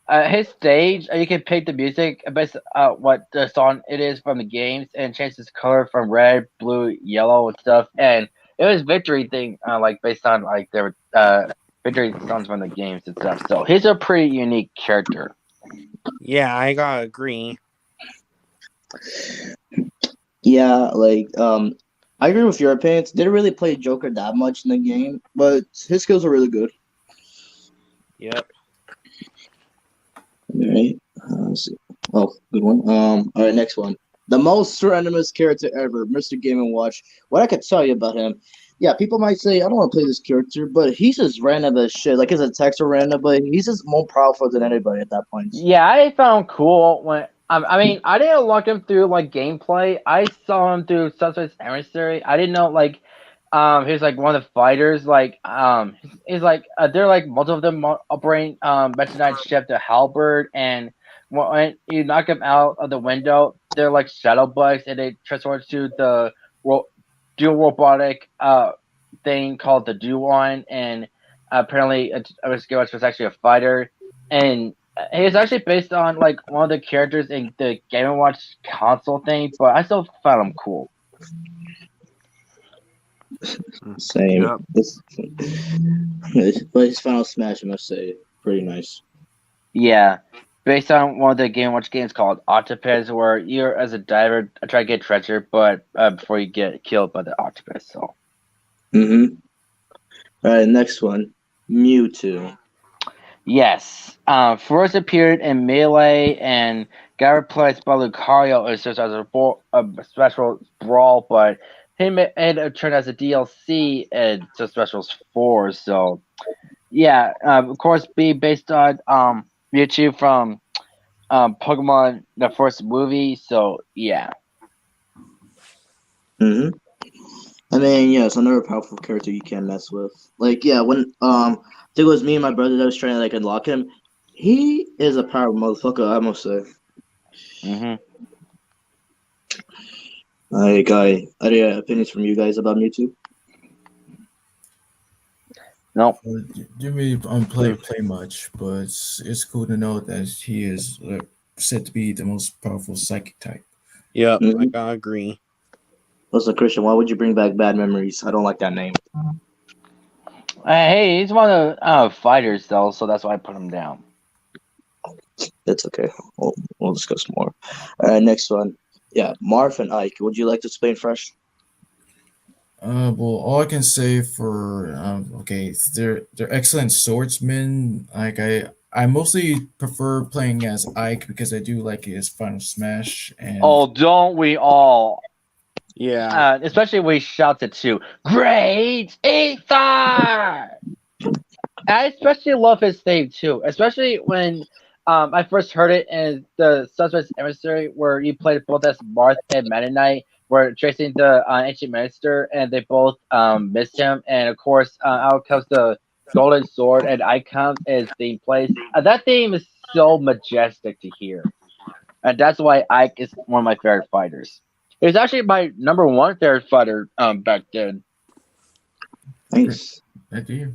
his stage. You can pick the music based what the song it is from the games, and change its color from red, blue, yellow, and stuff. And it was victory thing, like based on like their victory songs from the games and stuff. So he's a pretty unique character. Yeah, I gotta agree. Yeah, I agree with your opinions. Didn't really play Joker that much in the game, but his skills are really good. Yep. All right. Let's see. Oh, good one. All right, next one. The most randomest character ever, Mr. Game and Watch. What I could tell you about him, yeah, people might say I don't want to play this character, but he's just random as shit. Like his attacks are random, but he's just more powerful than anybody at that point. Yeah, I found him cool when I mean I didn't look him through like gameplay. I saw him through Suspect's Emissary. I didn't know like he's like one of the fighters. Like he's like they're like multiple of them operating Metronite ship to Halberd, and when you knock them out of the window, they're like shadow bugs, and they transform to the dual robotic thing called the Duon, and apparently Skywatch was actually a fighter, and he's actually based on like one of the characters in the Game and Watch console thing, but I still found him cool. Same. Yep. But his Final Smash, I must say, pretty nice. Yeah, based on one of the Game and Watch games called Octopus, where you're as a diver try to get treasure, but before you get killed by the octopus. So. Mm-hmm. All right, next one, Mewtwo. Yes. First appeared in Melee and got replaced by Lucario as just as a special brawl, but he turned as a DLC in the Specials 4. So, yeah, of course, be based on Mewtwo from Pokemon, the first movie. So, yeah. Mm-hmm. I mean, yeah, it's another powerful character you can't mess with. Like, yeah, when I think it was me and my brother that was trying to like unlock him. He is a powerful motherfucker, I must say. Mm-hmm. Guy, any opinions from you guys about Mewtwo? Nope. Didn't really play much, but it's cool to know that he is said to be the most powerful psychic type. Yep, I Mhm. gotta agree. Also, Christian, why would you bring back Bad Memories? I don't like that name. Hey, he's one of the fighters, though, so that's why I put him down. That's okay. We'll discuss more. All right, next one. Yeah, Marth and Ike. Would you like to explain first? Well, all I can say for okay, they're excellent swordsmen. Like I mostly prefer playing as Ike because I do like his Final Smash and Oh, don't we all? Yeah. Especially when he shouts it to Great Ether. I especially love his theme too, especially when I first heard it in the Suspect's Emissary, where you played both as Marth and Meta Knight, where chasing the ancient minister, and they both missed him, and of course, out comes the golden sword, and Icon is theme plays. That theme is so majestic to hear, and that's why Ike is one of my favorite fighters. He was actually my number one favorite fighter back then. Thanks. I do.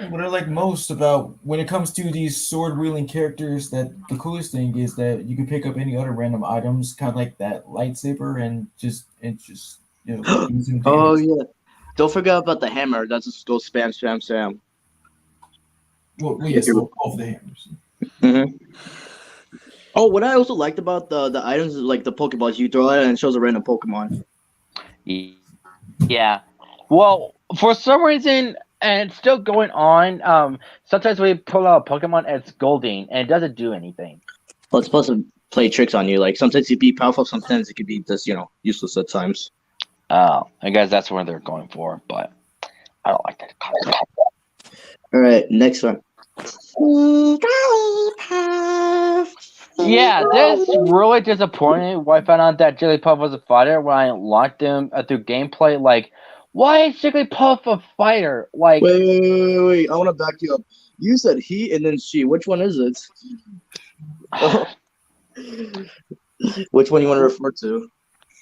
What I like most about when it comes to these sword wielding characters, that the coolest thing is that you can pick up any other random items, kind of like that lightsaber, and just you know do some Oh damage. yeah. Don't forget about the hammer. That's just go spam, spam, spam. Well, yes, all the hammers. Mm-hmm. Oh, what I also liked about the items is like the Pokeballs. You throw it and it shows a random Pokemon. Yeah. Well, for some reason, and it's still going on. Sometimes we pull out a Pokemon and it's Goldeen, and it doesn't do anything. Well, it's supposed to play tricks on you. Like sometimes it be powerful, sometimes it could be just useless at times. Oh, I guess that's what they're going for, but I don't like that concept. All right, next one. Yeah, that's really disappointing when I found out that Jigglypuff was a fighter when I unlocked him through gameplay. Like, why is Jigglypuff a fighter? Like, Wait. I want to back you up. You said he and then she. Which one is it? Which one you want to refer to?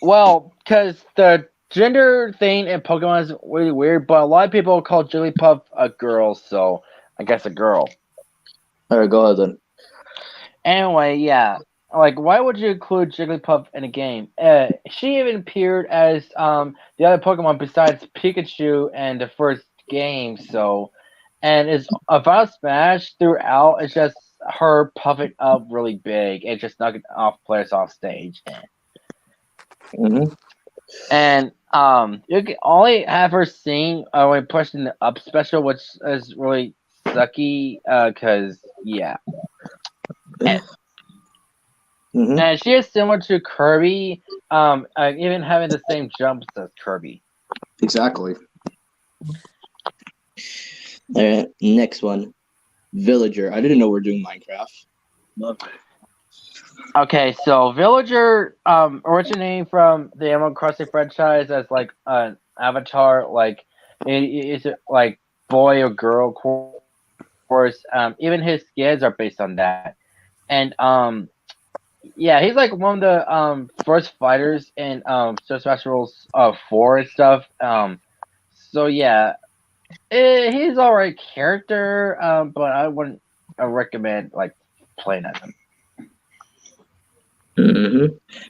Well, because the gender thing in Pokemon is really weird, but a lot of people call Jigglypuff a girl, so I guess a girl. All right, go ahead then. Anyway, yeah. Like, why would you include Jigglypuff in a game? She even appeared as the other Pokemon besides Pikachu in the first game. So, and is about Smash throughout. It's just her puffing up really big and just knocking off players off stage. Mm-hmm. And you can only have her sing when pushing the up special, which is really sucky. Cause yeah. Mm-hmm. And she is similar to Kirby, even having the same jumps as Kirby. Exactly. All right, next one, Villager. I didn't know we are doing Minecraft. Love it. Okay, so Villager, originating from the Animal Crossing franchise as like an avatar, like is it like boy or girl, of course. Even his skins are based on that, and yeah, he's like one of the first fighters in Super Smash Bros. 4 and stuff. So yeah, he's alright character. But I wouldn't recommend like playing as him. Mm-hmm.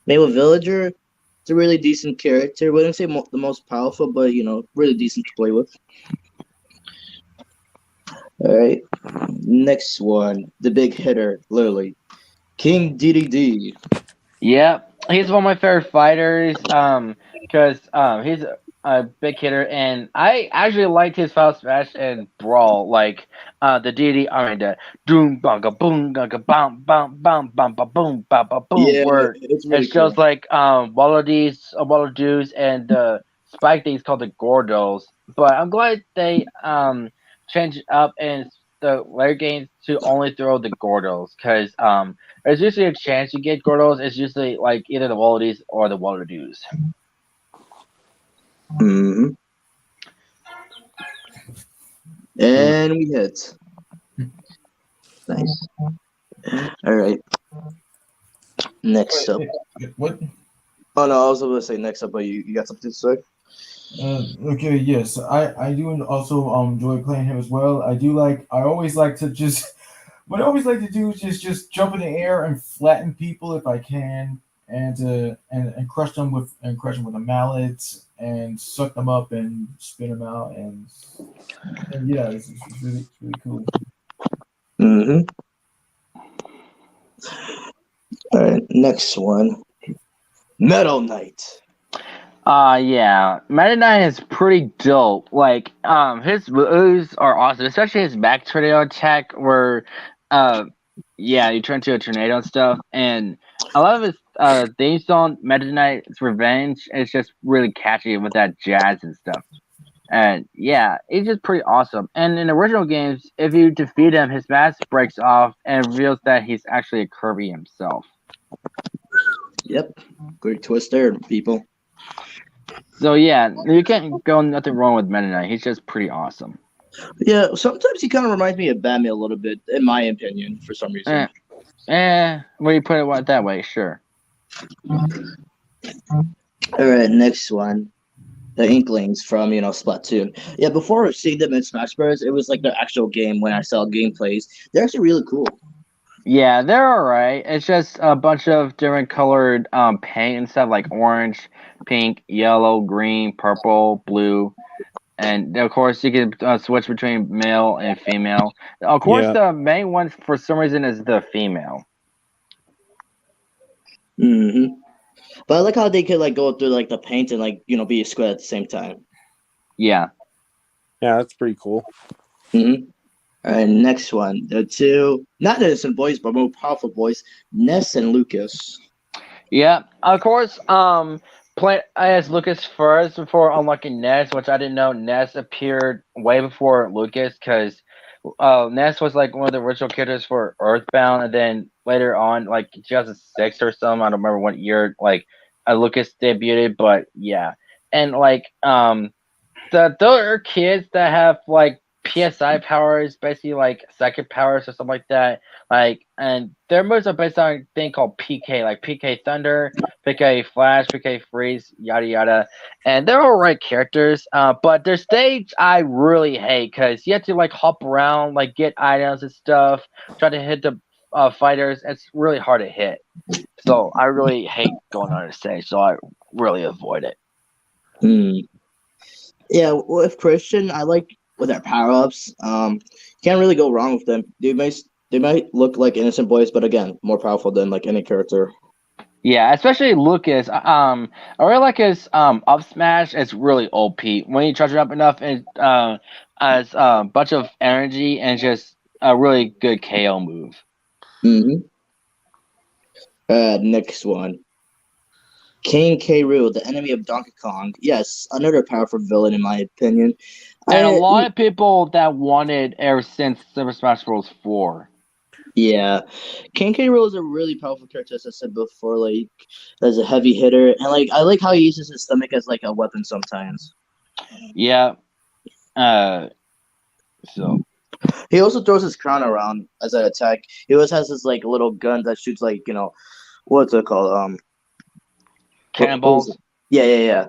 Maybe with Villager, it's a really decent character. Wouldn't say the most powerful, but really decent to play with. All right, next one, the big hitter, literally, King DDD. Yep, he's one of my favorite fighters. Because he's a big hitter, and I actually liked his Final Smash and Brawl, like the DD. I mean the doom bunga boom gunga bum bum bum bum ba boom ba ba boom. Yeah, Where it's it really shows cool. like Walladoos and the spike things called the Gordos. But I'm glad they changed it up in the later games to only throw the Gordos, because there's usually a chance you get Gordos. It's usually like either the Wallabies or the Walladoos. Mm-hmm. And we hit. Nice. All right. Next up. What? Oh no, I was about to say next up, but you got something to say? Okay, yes, I do also enjoy playing him as well. I always like to just what I always like to do is just jump in the air and flatten people if I can, and crush them with a mallet and suck them up and spit them out and yeah, it's really cool. Mm-hmm. All right, next one, Metal Knight. Yeah, Meta Knight is pretty dope. Like, his moves are awesome, especially his back tornado attack, where, yeah, you turn into a tornado and stuff. And I love his theme song, Meta Knight's Revenge. It's just really catchy with that jazz and stuff. And yeah, it's just pretty awesome. And in original games, if you defeat him, his mask breaks off and reveals that he's actually a Kirby himself. Yep, great twist there, people. So yeah, you can't go nothing wrong with Meta Knight. He's just pretty awesome. Yeah, sometimes he kind of reminds me of Batman a little bit, in my opinion, for some reason. When you put it that way, sure. All right, next one, the Inklings from Splatoon. Yeah, before seeing them in Smash Bros, it was like the actual game. When I saw gameplays, they're actually really cool. Yeah, they're alright. It's just a bunch of different colored paint and stuff, like orange, pink, yellow, green, purple, blue, and of course you can switch between male and female. Of course, Yeah. the main one for some reason is the female. Mm-hmm. But I like how they could like go through like the paint and like be a square at the same time. Yeah. Yeah, that's pretty cool. Mm-hmm. All right, next one, the two not innocent boys but more powerful boys, Ness and Lucas. Yeah, of course. Play as Lucas first before unlocking Ness, which I didn't know Ness appeared way before Lucas, because Ness was like one of the original characters for Earthbound, and then later on, like 2006 or something, I don't remember what year, like Lucas debuted, but yeah, and like those are kids that have like PSI powers, basically like psychic powers or something like that. Like, and their moves are based on a thing called PK, like PK Thunder, PK Flash, PK Freeze, yada yada, and they're all right characters. But their stage I really hate because you have to like hop around, like get items and stuff, try to hit the fighters. It's really hard to hit. So I really hate going on the stage. So I really avoid it. Hmm. Yeah, with Christian, I like with their power ups. Can't really go wrong with them. They might look like innocent boys, but again, more powerful than like any character. Yeah, especially Lucas. I really like his up smash. It's really OP when you charge it up enough, and as a bunch of energy and just a really good KO move. Mm-hmm. Next one. King K. Rool, the enemy of Donkey Kong. Yes, another powerful villain in my opinion. And a I lot of people that wanted ever since Super Smash Bros. 4. Yeah, King K. Rool is a really powerful character, as I said before. Like, as a heavy hitter, and like I like how he uses his stomach as like a weapon sometimes. Yeah. So He also throws his crown around as an attack. He always has this like little gun that shoots like what's it called? What is cannonballs. it? Yeah.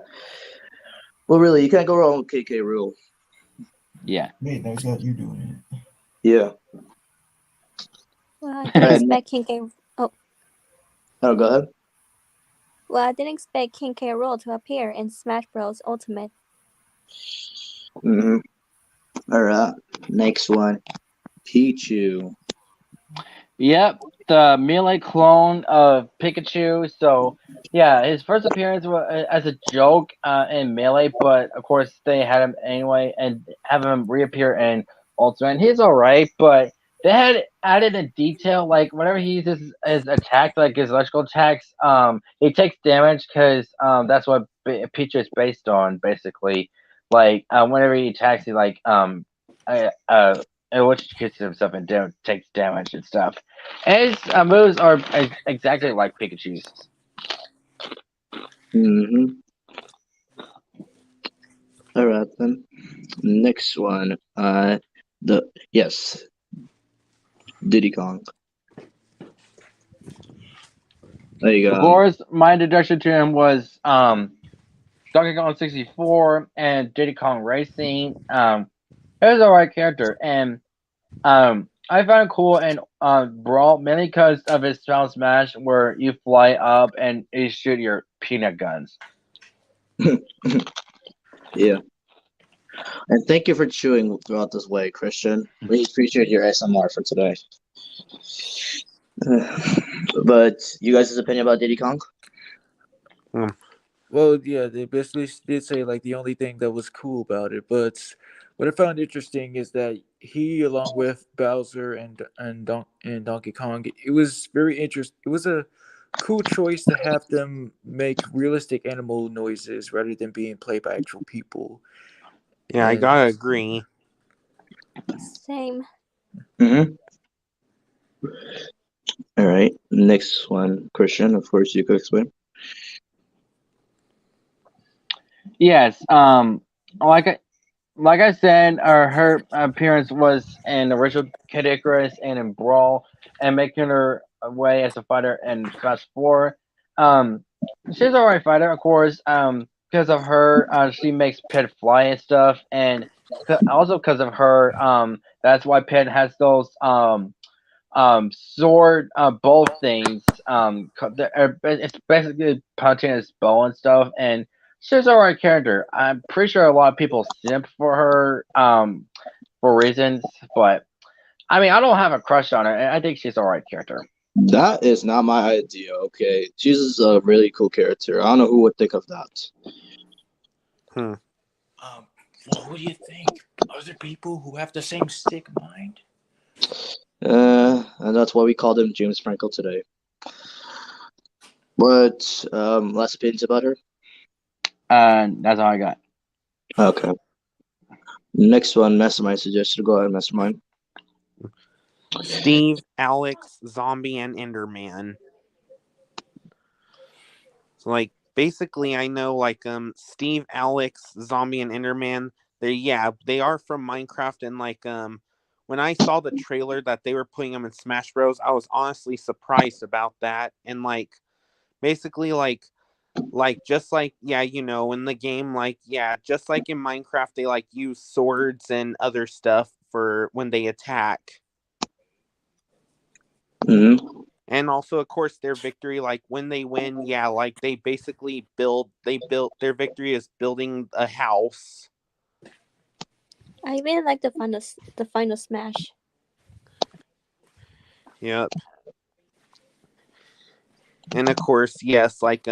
Well, really, you can't go wrong with KK Rool. Yeah. Wait, that's got you doing it. Yeah. Well, I didn't Alright, expect King K. Oh, Oh, go ahead. well, I didn't expect King K. Rool to appear in Smash Bros. Ultimate. Mm-hmm. All right. Next one. Pichu. Yep, the melee clone of Pikachu. So, yeah, his first appearance was as a joke in melee, but of course they had him anyway and have him reappear in Ultimate. And he's all right, but they had added a detail like whenever he uses his attack, like his electrical attacks, he takes damage because that's what Pichu is based on, basically. Like whenever he attacks, he like which gets himself and takes damage and stuff. And his moves are exactly like Pikachu's. Mm-hmm. All right then. Next one. Diddy Kong. There you Of go. course, my introduction to him was Donkey Kong 64 and Diddy Kong Racing. He was alright character, and I found it cool in Brawl mainly because of his style smash where you fly up and you shoot your peanut guns. Yeah. And thank you for chewing throughout this way, Christian. We appreciate your SMR for today. But you guys' opinion about Diddy Kong? Well, yeah, they basically did say like the only thing that was cool about it, but what I found interesting is that he, along with Bowser and Donkey Kong, it was very interesting. It was a cool choice to have them make realistic animal noises rather than being played by actual people. Yeah, I And gotta agree. Same. Mm-hmm. All right. Next one, Christian. Of course, you could explain. Yes, like I said, her appearance was in original Kid Icarus and in Brawl, and making her way as a fighter in Smash 4. Um, she's an alright fighter, of course. Because of her, she makes Pit fly and stuff, and also because of her, that's why Pit has those sword bow things. It's basically punching his bow and stuff, and she's a right character. I'm pretty sure a lot of people simp for her for reasons, but I mean I don't have a crush on her, and I think she's a right character. That is not my idea. Okay, she's a really cool character. I don't know who would think of that. Hmm. well, who do you think? Other people who have the same sick mind? And that's why we called him James Franco today. But last opinions about her. That's all I got. Okay. Next one, Mastermind suggested. Go ahead, Mastermind. Steve, Alex, Zombie, and Enderman. So like basically I know like Steve, Alex, Zombie, and Enderman, they are from Minecraft, and like when I saw the trailer that they were putting them in Smash Bros, I was honestly surprised about that. And like basically like just like yeah, in the game, like yeah, just like in Minecraft, they like use swords and other stuff for when they attack. Hmm. And also, of course, their victory, like when they win, yeah, like they basically built their victory is building a house. I really like the final smash. Yep. And of course, yes, like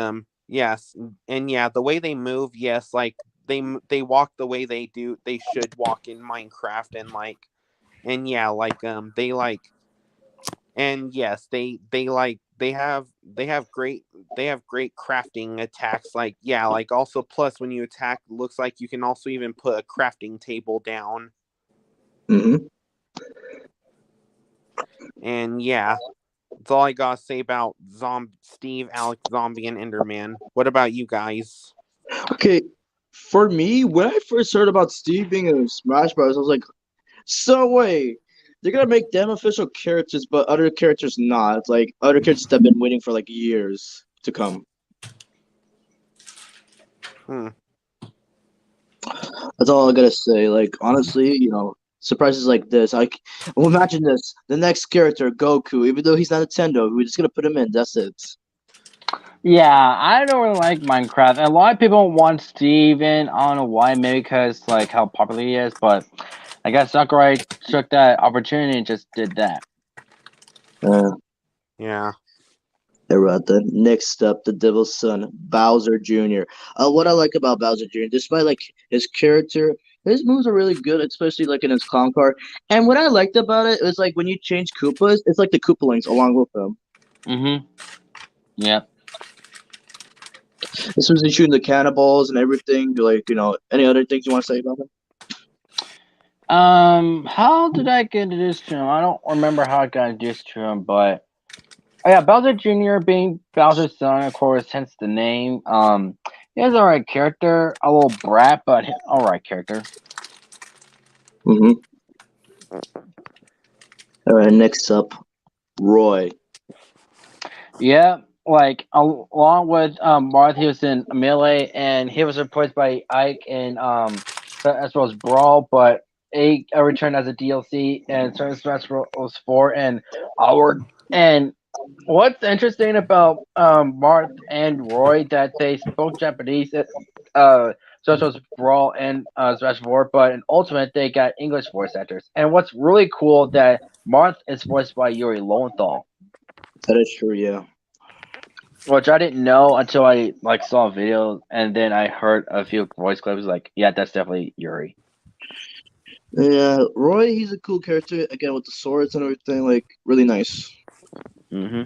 yes, and yeah, the way they move, yes, like they walk the way they should walk in Minecraft, and yeah, like they like, and yes, they have great crafting attacks, like yeah, like also plus when you attack, looks like you can also even put a crafting table down. Hmm. And yeah, that's all I gotta say about Steve, Alex, Zombie, and Enderman. What about you guys? Okay, for me, when I first heard about Steve being in Smash Bros, I was like, so wait, they're gonna make them official characters, but other characters not. Like other characters that have been waiting for like years to come. Hmm. That's all I gotta say. Like honestly, surprises like this. Well, imagine this: the next character, Goku, even though he's not Nintendo, we're just gonna put him in. That's it. Yeah, I don't really like Minecraft. A lot of people want Steven. I don't know why. Maybe because like how popular he is, but I guess Sakurai took that opportunity and just did that. Yeah. Right then. Next up, the Devil's Son, Bowser Jr. What I like about Bowser Jr., despite like his character, his moves are really good, especially like in his clown car. And what I liked about it is like when you change Koopas, it's like the Koopalings along with them. Mm-hmm. Yep. This was shooting the cannonballs and everything. Like, any other things you want to say about him? How did I get introduced to him? I don't remember how I got introduced to him, but oh yeah, Bowser Jr. being Bowser's son, of course, hence the name. He has alright character, a little brat, but alright character. Mm-hmm. All right, next up, Roy. Yeah, like along with Marth, he was in Melee, and he was replaced by Ike in as well as Brawl, but he returned as a DLC and Certain Smash Bros. 4 and Onward. And what's interesting about Marth and Roy that they spoke Japanese, such as Brawl and Smash 4, but in Ultimate they got English voice actors. And what's really cool that Marth is voiced by Yuri Lowenthal. That is true, yeah. Which I didn't know until I like saw a video and then I heard a few voice clips. Like, yeah, that's definitely Yuri. Yeah, Roy, he's a cool character again with the swords and everything. Like, really nice. Mm-hmm.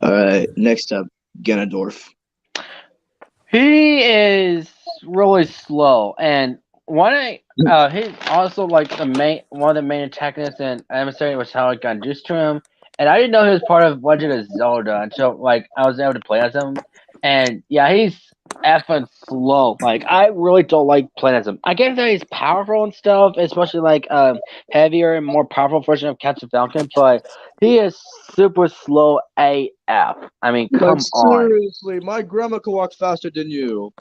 All right, next up, Ganondorf. He is really slow, and he's also like one of the main antagonists in Emissary, was how I got introduced to him. And I didn't know he was part of Legend of Zelda until like I was able to play as him. And yeah, he's effing slow. Like I really don't like playing as him. I get that he's powerful and stuff, especially like heavier and more powerful version of Captain Falcon, but he is super slow AF. I mean, come on. Seriously, my grandma can walk faster than you.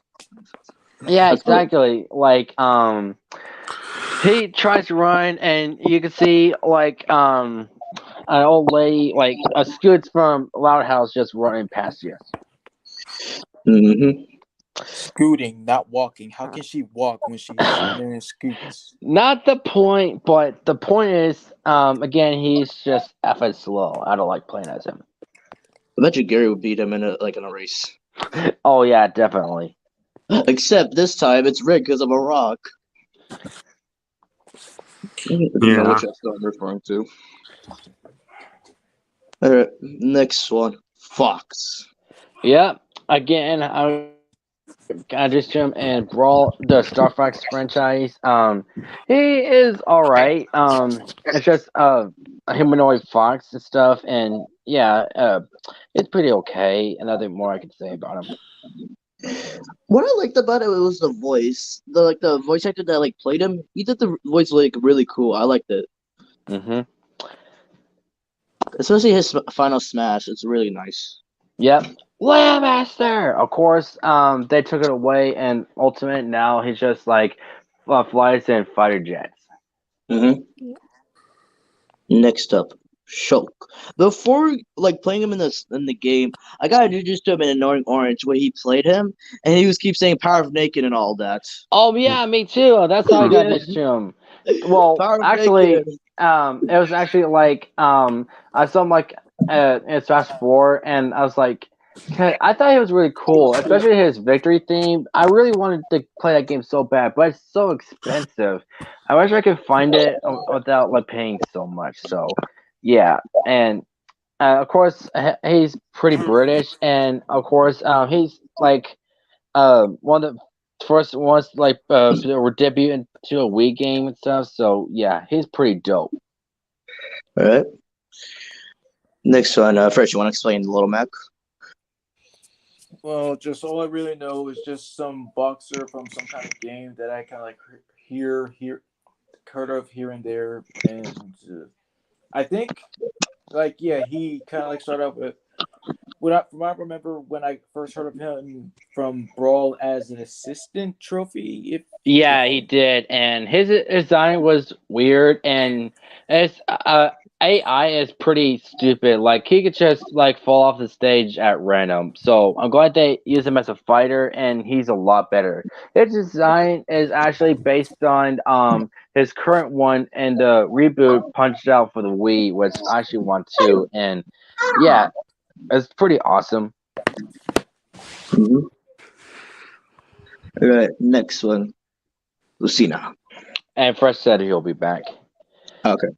Yeah, That's cool. exactly. Like he tries to run and you can see like an old lady like a scoots from Loud House just running past you. Mm-hmm. Scooting, not walking. How can she walk when she's in scoots? Not the point, but the point is again he's just effing slow. I don't like playing as him. I bet you Gary would beat him in a race. Oh yeah, definitely. Except this time it's rigged because of a rock. You know which episode I'm referring to. Alright, next one. Fox. Yeah, again, I just him and Brawl, the Star Fox franchise. He is all right. It's just a humanoid fox and stuff, and yeah, it's pretty okay. And nothing more I could say about him. What I liked about it was the voice. The voice actor that like played him, he did the voice like really cool. I liked it. Mm-hmm. Especially his final smash. It's really nice. Yep. Landmaster! Of course, they took it away, and Ultimate now he's just like flies in fighter jets. Mm-hmm. Yeah. Next up, Shulk. Before like playing him in the game, I got introduced to him in Annoying Orange when he played him, and he was keep saying Power of Naked and all that. Oh yeah, me too. That's how I got Yeah, this to him. Well, Power of actually, Naked. it was actually like I saw him like in Smash 4, and I was like, I thought he was really cool, especially his victory theme. I really wanted to play that game so bad, but it's so expensive. I wish I could find it without like paying so much. So, yeah, and of course he's pretty British, and of course he's like one of the first ones like were debuting to a Wii game and stuff. So yeah, he's pretty dope. All right. Next one. First, you want to explain the Little Mac? Well, just all I really know is just some boxer from some kind of game that I kind of like heard of here and there, and I think like yeah, he kind of like started off with from what I remember when I first heard of him from Brawl as an assistant trophy. If Yeah, he did, and his design was weird, and his AI is pretty stupid. Like he could just like fall off the stage at random. So I'm glad they use him as a fighter, and he's a lot better. His design is actually based on his current one and the reboot Punched Out for the Wii, which I actually want to, and yeah, it's pretty awesome. Mm-hmm. All right. Next one, Lucina. And Fresh said he'll be back. Okay.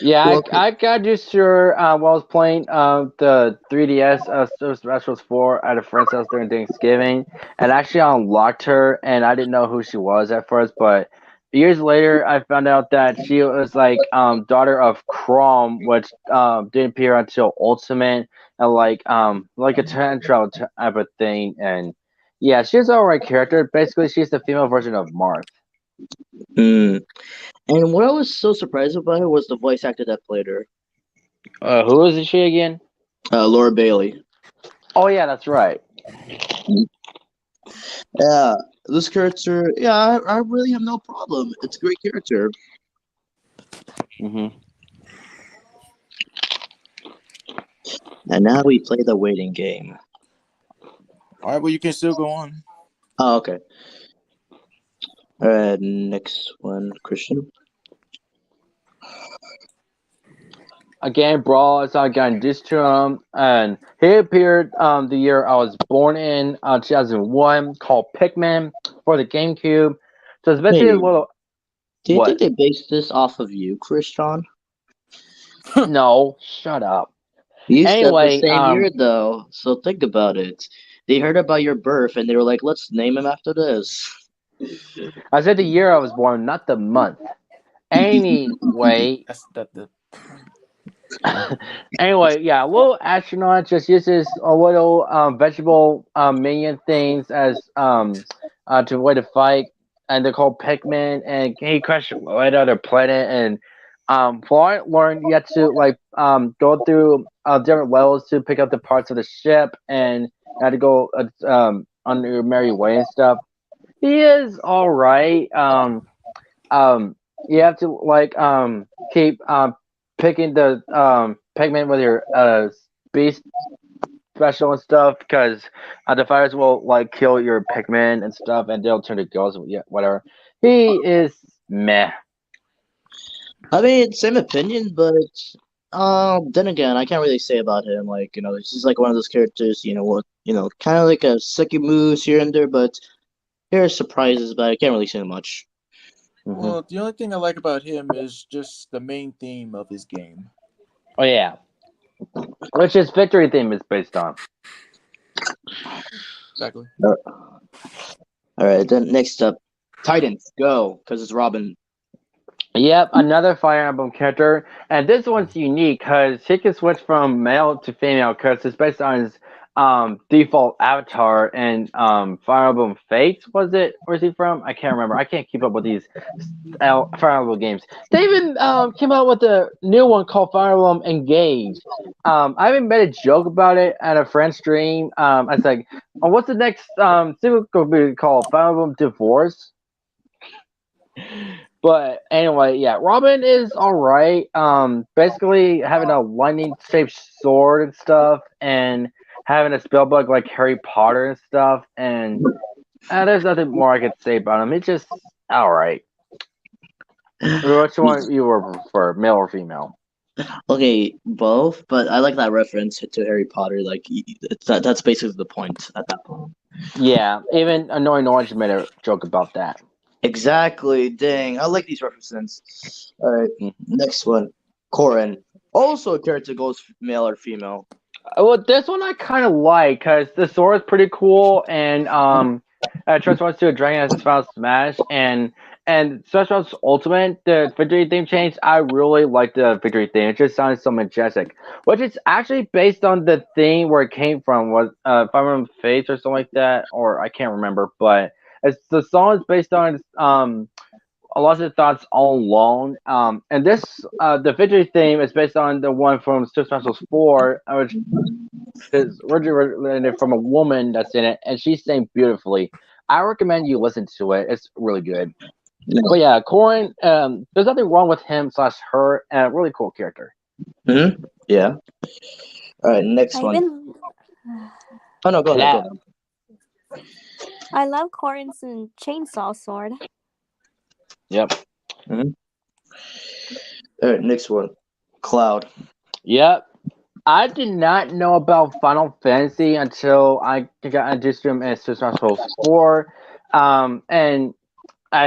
Yeah, Well, I got used to her while I was playing the 3DS Super Smash Bros. 4 at a friend's house during Thanksgiving, and actually I unlocked her, and I didn't know who she was at first, but years later I found out that she was like daughter of Chrom, which didn't appear until Ultimate, and like a time travel type of thing, and yeah, she's an alright character. Basically, she's the female version of Marth. mm. And what I was so surprised about her was the voice actor that played her, Who is she again? Laura Bailey. Oh yeah, that's right. Yeah, this character. Yeah, I really have no problem. It's a great character. Hmm. And now we play the waiting game. all right, well you can still go on. Oh, okay. Next one, Christian. Again, Brawl is not getting this to him, and he appeared the year I was born in, 2001, called Pikmin for the GameCube. So it's basically a Hey, little do you think what? they based this off of you, Christian? No, shut up. You said the Anyway, same year though, so think about it. They heard about your birth and they were like, "Let's name him after this." I said the year I was born, not the month. Anyway, That's that the anyway, yeah, a little astronaut just uses a little vegetable minion things as to avoid to fight, and they're called Pikmin. And he crashed right on their planet, and Florent learned you have to like go through different levels to pick up the parts of the ship, and you had to go on your merry way and stuff. He is all right. You have to like keep picking the Pikmin with your beast special and stuff because the fires will like kill your Pikmin and stuff, and they'll turn to ghosts. Yeah, whatever. He is meh. I mean, same opinion, but then again, I can't really say about him. Like, he's just like one of those characters. Kind of like a sucky moves here and there, but there are surprises. But I can't really say much. Mhm. well the only thing I like about him is just the main theme of his game. Oh yeah, which his victory theme is based on. Exactly. All right, then next up, Titans, go, because it's Robin. Yep, another Fire Emblem character, and this one's unique because he can switch from male to female because it's based on his default avatar and Fire Emblem Fates. Where's he from? I can't remember. I can't keep up with these Fire Emblem games. They even came out with a new one called Fire Emblem Engage. I even made a joke about it at a friend's stream. I was like, oh, what's the next sequel going to be called? Fire Emblem Divorce? But anyway, yeah, Robin is alright. Basically having a lightning shaped sword and stuff, and having a spellbook like Harry Potter and stuff, and there's nothing more I could say about him. It's just alright. Which one you would prefer, male or female? Okay, both, but I like that reference to Harry Potter. Like that's basically the point at that point. Yeah, even Annoying Orange made a joke about that. Exactly. Dang, I like these references. All right, next one, Corin. Also, a character goes male or female. Well, this one I kind of like because the sword is pretty cool, and transforms to a dragon as its final smash, and Smash Bros. Ultimate, the victory theme change. I really like the victory theme. It just sounds so majestic, which is actually based on the theme where it came from. Was if I remember Fates or something like that, or I can't remember, but the song is based on a lot of thoughts all alone. And this the victory theme is based on the one from Super Smash Bros. 4, which is originated from a woman that's in it, and she sang beautifully. I recommend you listen to it. It's really good. But yeah, Corin, there's nothing wrong with him / her, and a really cool character. Mm-hmm. Yeah. All right, next I've one. been. Oh no, go ahead. Go ahead. I love Corin's chainsaw sword. Yep. Mm-hmm. All right, next one, Cloud. Yep. I did not know about Final Fantasy until I got introduced to him in Super Smash Bros. 4. And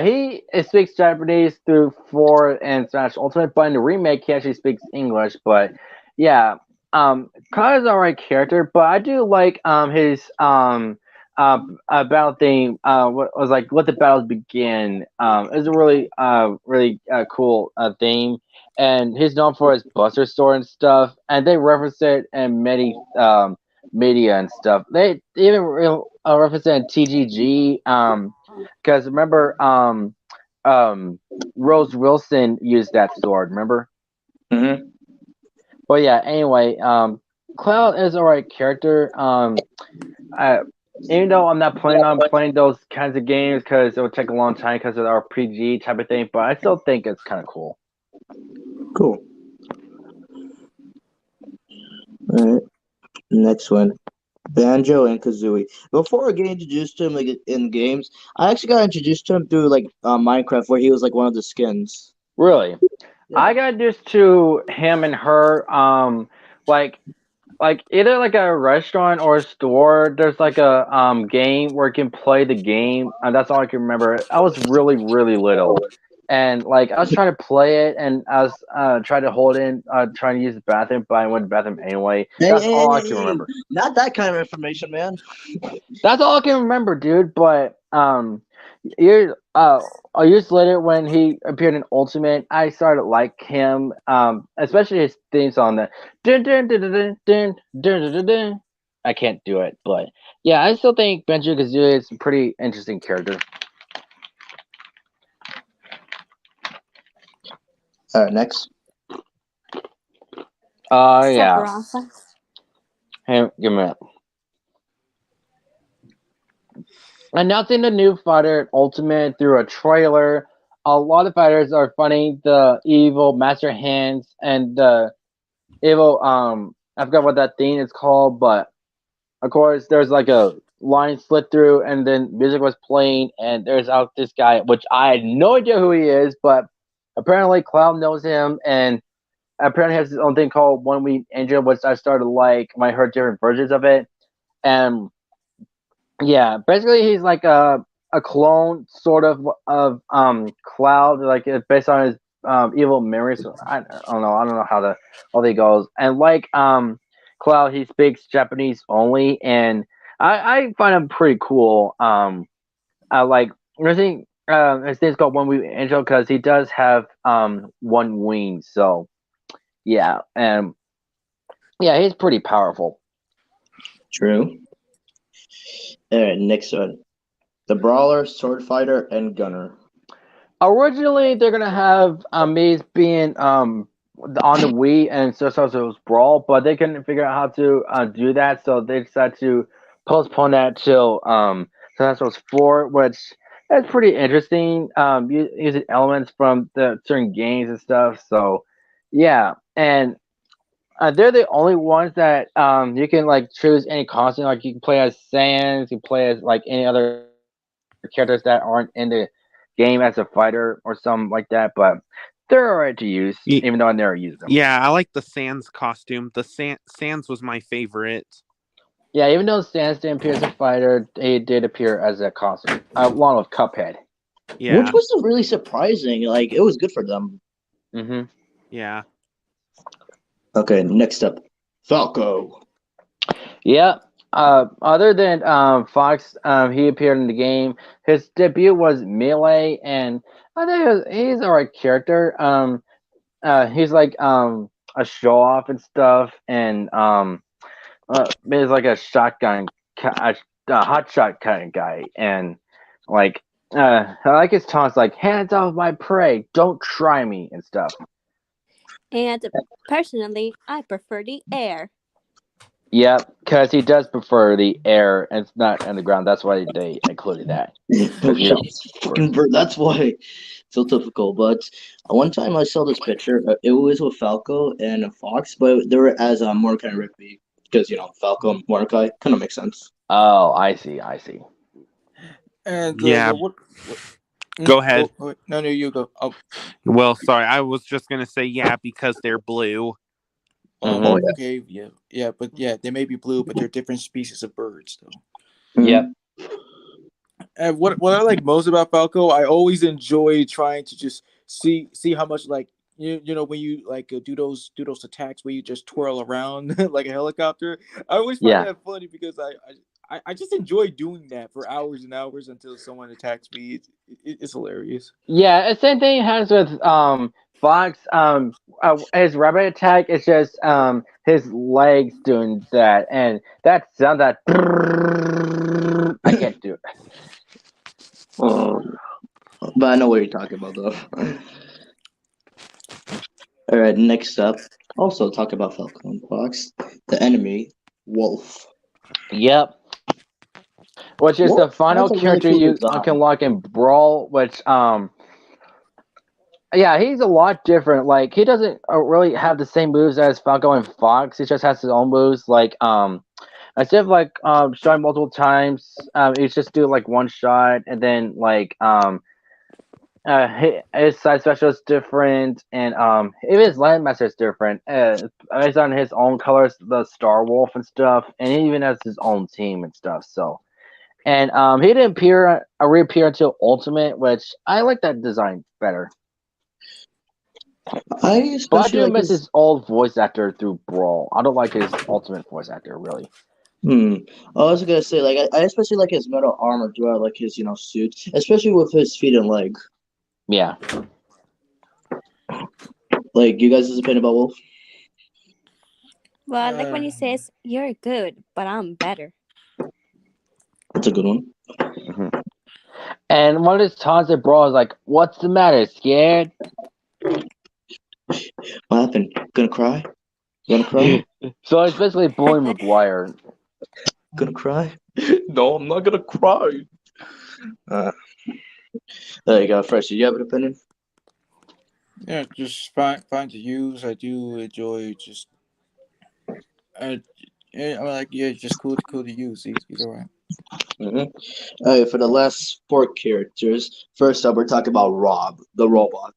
he speaks Japanese through 4 and Smash Ultimate, but in the remake he actually speaks English. But yeah, Cloud is an alright character, but I do like his battle theme. What was like let the battles begin. It's a really cool theme, and he's known for his Buster Sword and stuff. And they reference it in many media and stuff. They even reference it in TGG. Because remember, Rose Wilson used that sword. Remember? Mm-hmm. But yeah. Anyway, Cloud is alright character. Even though I'm not planning on playing those kinds of games because it would take a long time because of the RPG type of thing, but I still think it's kind of cool. Cool. All right, next one, Banjo and Kazooie. Before I get introduced to him like in games, I actually got introduced to him through like Minecraft, where he was like one of the skins. Really? Yeah. I got introduced to him and her like either like a restaurant or a store. There's like a game where you can play the game, and that's all I can remember. I was really little, and like I was trying to play it, and I was trying to hold in, trying to use the bathroom, but I went to the bathroom anyway. That's all I can remember. Not that kind of information, man. That's all I can remember, dude. But years years later, when he appeared in Ultimate, I started to like him. Especially his theme song, the dun dun dun dun dun dun dun dun dun. I can't do it, but yeah, I still think Banjo Kazooie is a pretty interesting character. All right, next. Yeah. Sephiroth. Hey, give me a minute. Announcing the new fighter Ultimate through a trailer. A lot of fighters are fighting the evil Master Hands and the evil I forgot what that thing is called, but of course there's like a line slit through and then music was playing and there's out this guy which I had no idea who he is, but apparently Cloud knows him and apparently has his own thing called One Wing Angel, which I started to like when I heard different versions of it. And yeah, basically he's like a clone sort of Cloud, like based on his evil memories. I don't know how all goes. And like Cloud, he speaks Japanese only, and I find him pretty cool. I like I think his name's called One Wing Angel because he does have one wing. So yeah, and yeah, he's pretty powerful. True. All right, next one. The Brawler, Sword Fighter, and Gunner. Originally, they're gonna have me being on the Wii and so it was Brawl, but they couldn't figure out how to do that, so they decided to postpone that till Smash Bros. 4, which is pretty interesting. Using elements from the certain games and stuff. So yeah, and they're the only ones that you can like choose any costume. Like you can play as Sans, you can play as like any other characters that aren't in the game as a fighter or something like that. But they're alright to use, Ye- even though I never use them. Yeah, I like the Sans costume. The Sans was my favorite. Yeah, even though Sans didn't appear as a fighter, he did appear as a costume, along with Cuphead. Yeah, Which was really surprising. Like, it was good for them. Mm-hmm. yeah. Okay, next up. Falco. Yeah. Other than Fox, he appeared in the game. His debut was Melee, and I think he's a right character. He's like a show off and stuff, and he's like a shotgun, a hot shot kind of guy, and like I like his taunts, like hands off my prey, don't try me and stuff. And personally, I prefer the air. Yeah, because he does prefer the air and it's not underground. That's why they included that. That's why it's so typical. But one time I saw this picture. It was with Falco and a Fox, but they were as Mordecai and Rigby because Falco and Mordecai kind of makes sense. Oh, I see. And Yeah. what? Go ahead. Oh, no, you go. Oh, Well, sorry, I was just gonna say yeah because they're blue. Mhm. okay, yeah, but yeah, they may be blue, but they're different species of birds, though. Yep. And what I like most about Falco, I always enjoy trying to just see how much like you know when you like do those attacks where you just twirl around like a helicopter. I always find that funny because I just enjoy doing that for hours and hours until someone attacks me. It's hilarious. Yeah, same thing happens with Fox. His rabbit attack is just his legs doing that, and that sound that I can't do it. But I know what you're talking about, though. All right, next up. Also talk about Falco and Fox. The enemy, Wolf. Yep. Which is the Wolf final has a really character cool you design. can lock in Brawl, which yeah, he's a lot different. Like he doesn't really have the same moves as Falco and Fox. He just has his own moves. Like instead of like shot multiple times, he just do like one shot and then like his side special is different and even his landmaster is different. Based on his own colors, the Star Wolf and stuff, and he even has his own team and stuff. So. And he didn't reappear until Ultimate, which I like that design better. I But I especially do like miss his old voice actor through Brawl. I don't like his Ultimate voice actor really. I was gonna say, like, I especially like his metal armor throughout, like his suit, especially with his feet and leg. Yeah. Like, you guys' opinion about Wolf? Well, I like when he says, "You're good, but I'm better." That's a good one. And one of his taunts at Brawl is like, "What's the matter? Scared?" What happened? Gonna cry? Gonna cry? So it's basically bullying McGuire. Gonna cry? No, I'm not gonna cry. There you go, Fresh. Do you have an opinion? Yeah, just fine to use. I do enjoy just. I'm like, yeah, just cool to use. He's alright. For the last 4 characters, first up, we're talking about Rob, the robot.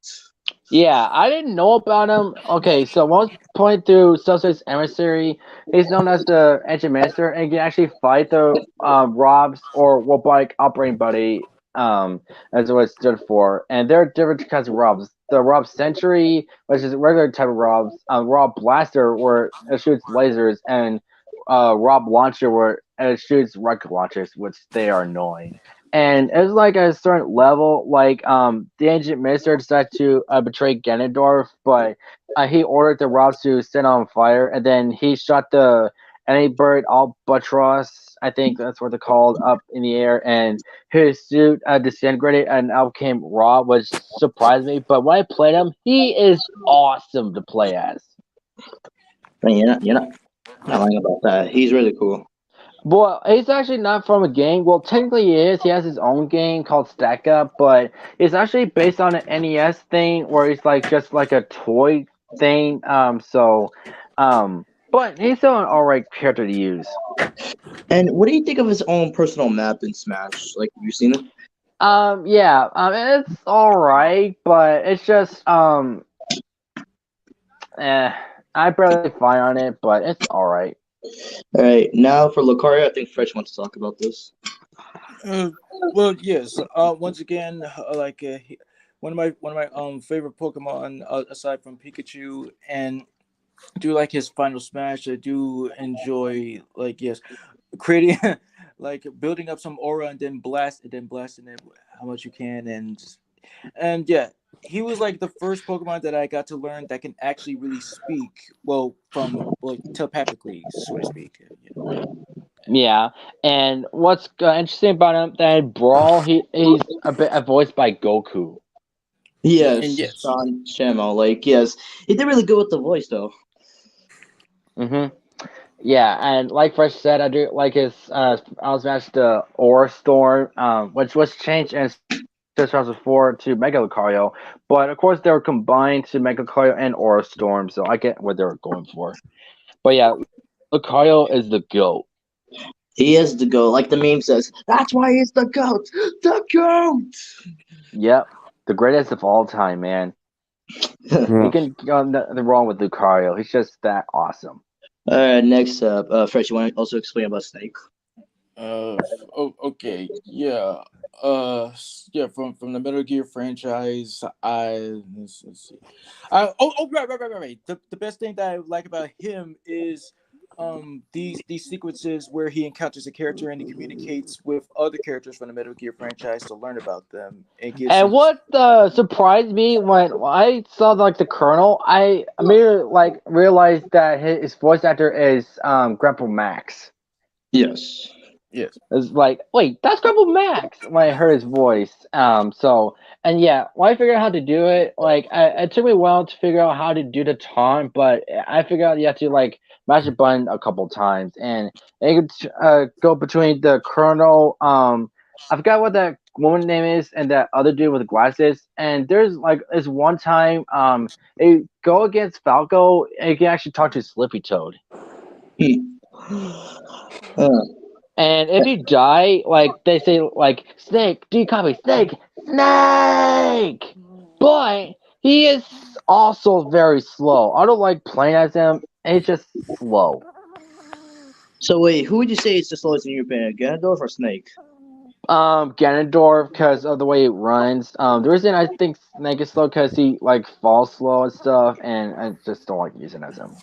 Yeah, I didn't know about him. Okay, so once point through Subspace Emissary, he's known as the Engine Master, and he can actually fight the Robs or Robotic Operating Buddy, as what it stood for. And there are different kinds of Robs. The Rob Sentry, which is a regular type of Robs, Rob Blaster, where it shoots lasers, and Rob Launcher, where it shoots rocket launchers, which they are annoying. And it's like at a certain level, like the ancient minister decided to betray Ganondorf, but he ordered the Robs to set on fire, and then he shot the and he buried Albatross. I think that's what they're called, up in the air, and his suit disintegrated and out came Raw, which surprised me. But when I played him, he is awesome to play as. Man, you're not lying about that. He's really cool. Well, he's actually not from a game. Well, technically he is. He has his own game called Stack Up, but it's actually based on an NES thing where he's like just like a toy thing. But he's still an alright character to use. And what do you think of his own personal map in Smash? Like, have you seen it? Yeah, it's alright, but it's just I barely fight on it, but it's alright. All right, now for Lucario, I think Fresh wants to talk about this. Well, yes. Once again, one of my favorite Pokemon aside from Pikachu, and I do like his Final Smash. I do enjoy creating building up some aura and then blasting it how much you can, and yeah. He was like the first Pokemon that I got to learn that can actually really speak, telepathically, so to speak. Yeah, and what's interesting about him that in Brawl, he's voiced by Goku. Yes, And yes. Sean Shamo. Yes, he did really good with the voice though. Yeah, and like Fresh said, I do like his Smash the Aura Storm, which was changed in 2004 to Mega Lucario, but of course they were combined to Mega Lucario and Aura Storm, so I get what they were going for. But yeah, Lucario is the GOAT. He is the GOAT, like the meme says. That's why he's the GOAT. The GOAT. Yep, the greatest of all time, man. You can go nothing wrong with Lucario. He's just that awesome. All right, next up, Fresh, you want to also explain about Snake? Okay, yeah. From the Metal Gear franchise, let's see. Right. The best thing that I like about him is these sequences where he encounters a character and he communicates with other characters from the Metal Gear franchise to learn about them. And what surprised me when I saw the Colonel, I immediately realized that his voice actor is Grandpa Max. Yes. It's like, wait, that's Grandpa Max when I heard his voice. When I figured out how to do it, it took me a while to figure out how to do the taunt, but I figured out you have to mash the button a couple times, and you could go between the Colonel. I forgot what that woman's name is, and that other dude with the glasses. And there's this one time, you go against Falco, and you can actually talk to Slippy Toad. And if you die, they say, Snake, do you copy? Snake! But he is also very slow. I don't like playing as him. He's just slow. So wait, who would you say is the slowest in your opinion, Ganondorf or Snake? Ganondorf, because of the way it runs. The reason I think Snake is slow because he falls slow and stuff, and I just don't like using as him.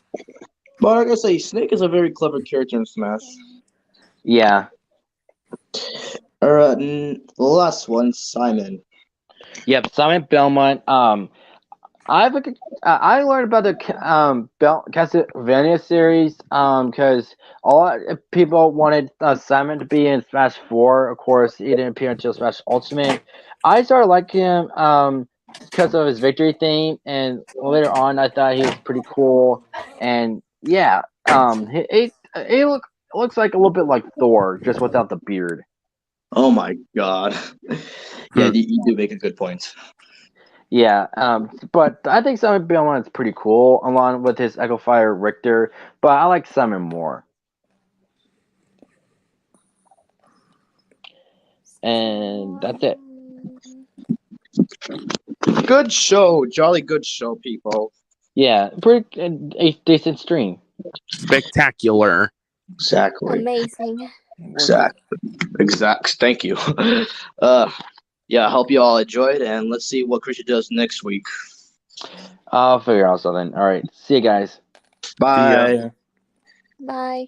But I gotta say, Snake is a very clever character in Smash. Yeah. Alright, the last one, Simon. Yep, Simon Belmont. I learned about the Castlevania series because a lot of people wanted Simon to be in Smash 4. Of course, he didn't appear until Smash Ultimate. I started liking him because of his victory theme, and later on, I thought he was pretty cool. And yeah, he looks like a little bit like Thor, just without the beard. Oh my god. Yeah, you do make a good point. Yeah, but I think Simon Belmont is pretty cool, along with his Echo Fire Richter, but I like Simon more. And that's it. Good show. Jolly good show, people. Yeah, pretty a decent stream. Spectacular. Exactly. Amazing. Exact. Thank you. Yeah, I hope you all enjoyed, and let's see what Christian does next week. I'll figure out something. All right. See you guys. Bye. Bye.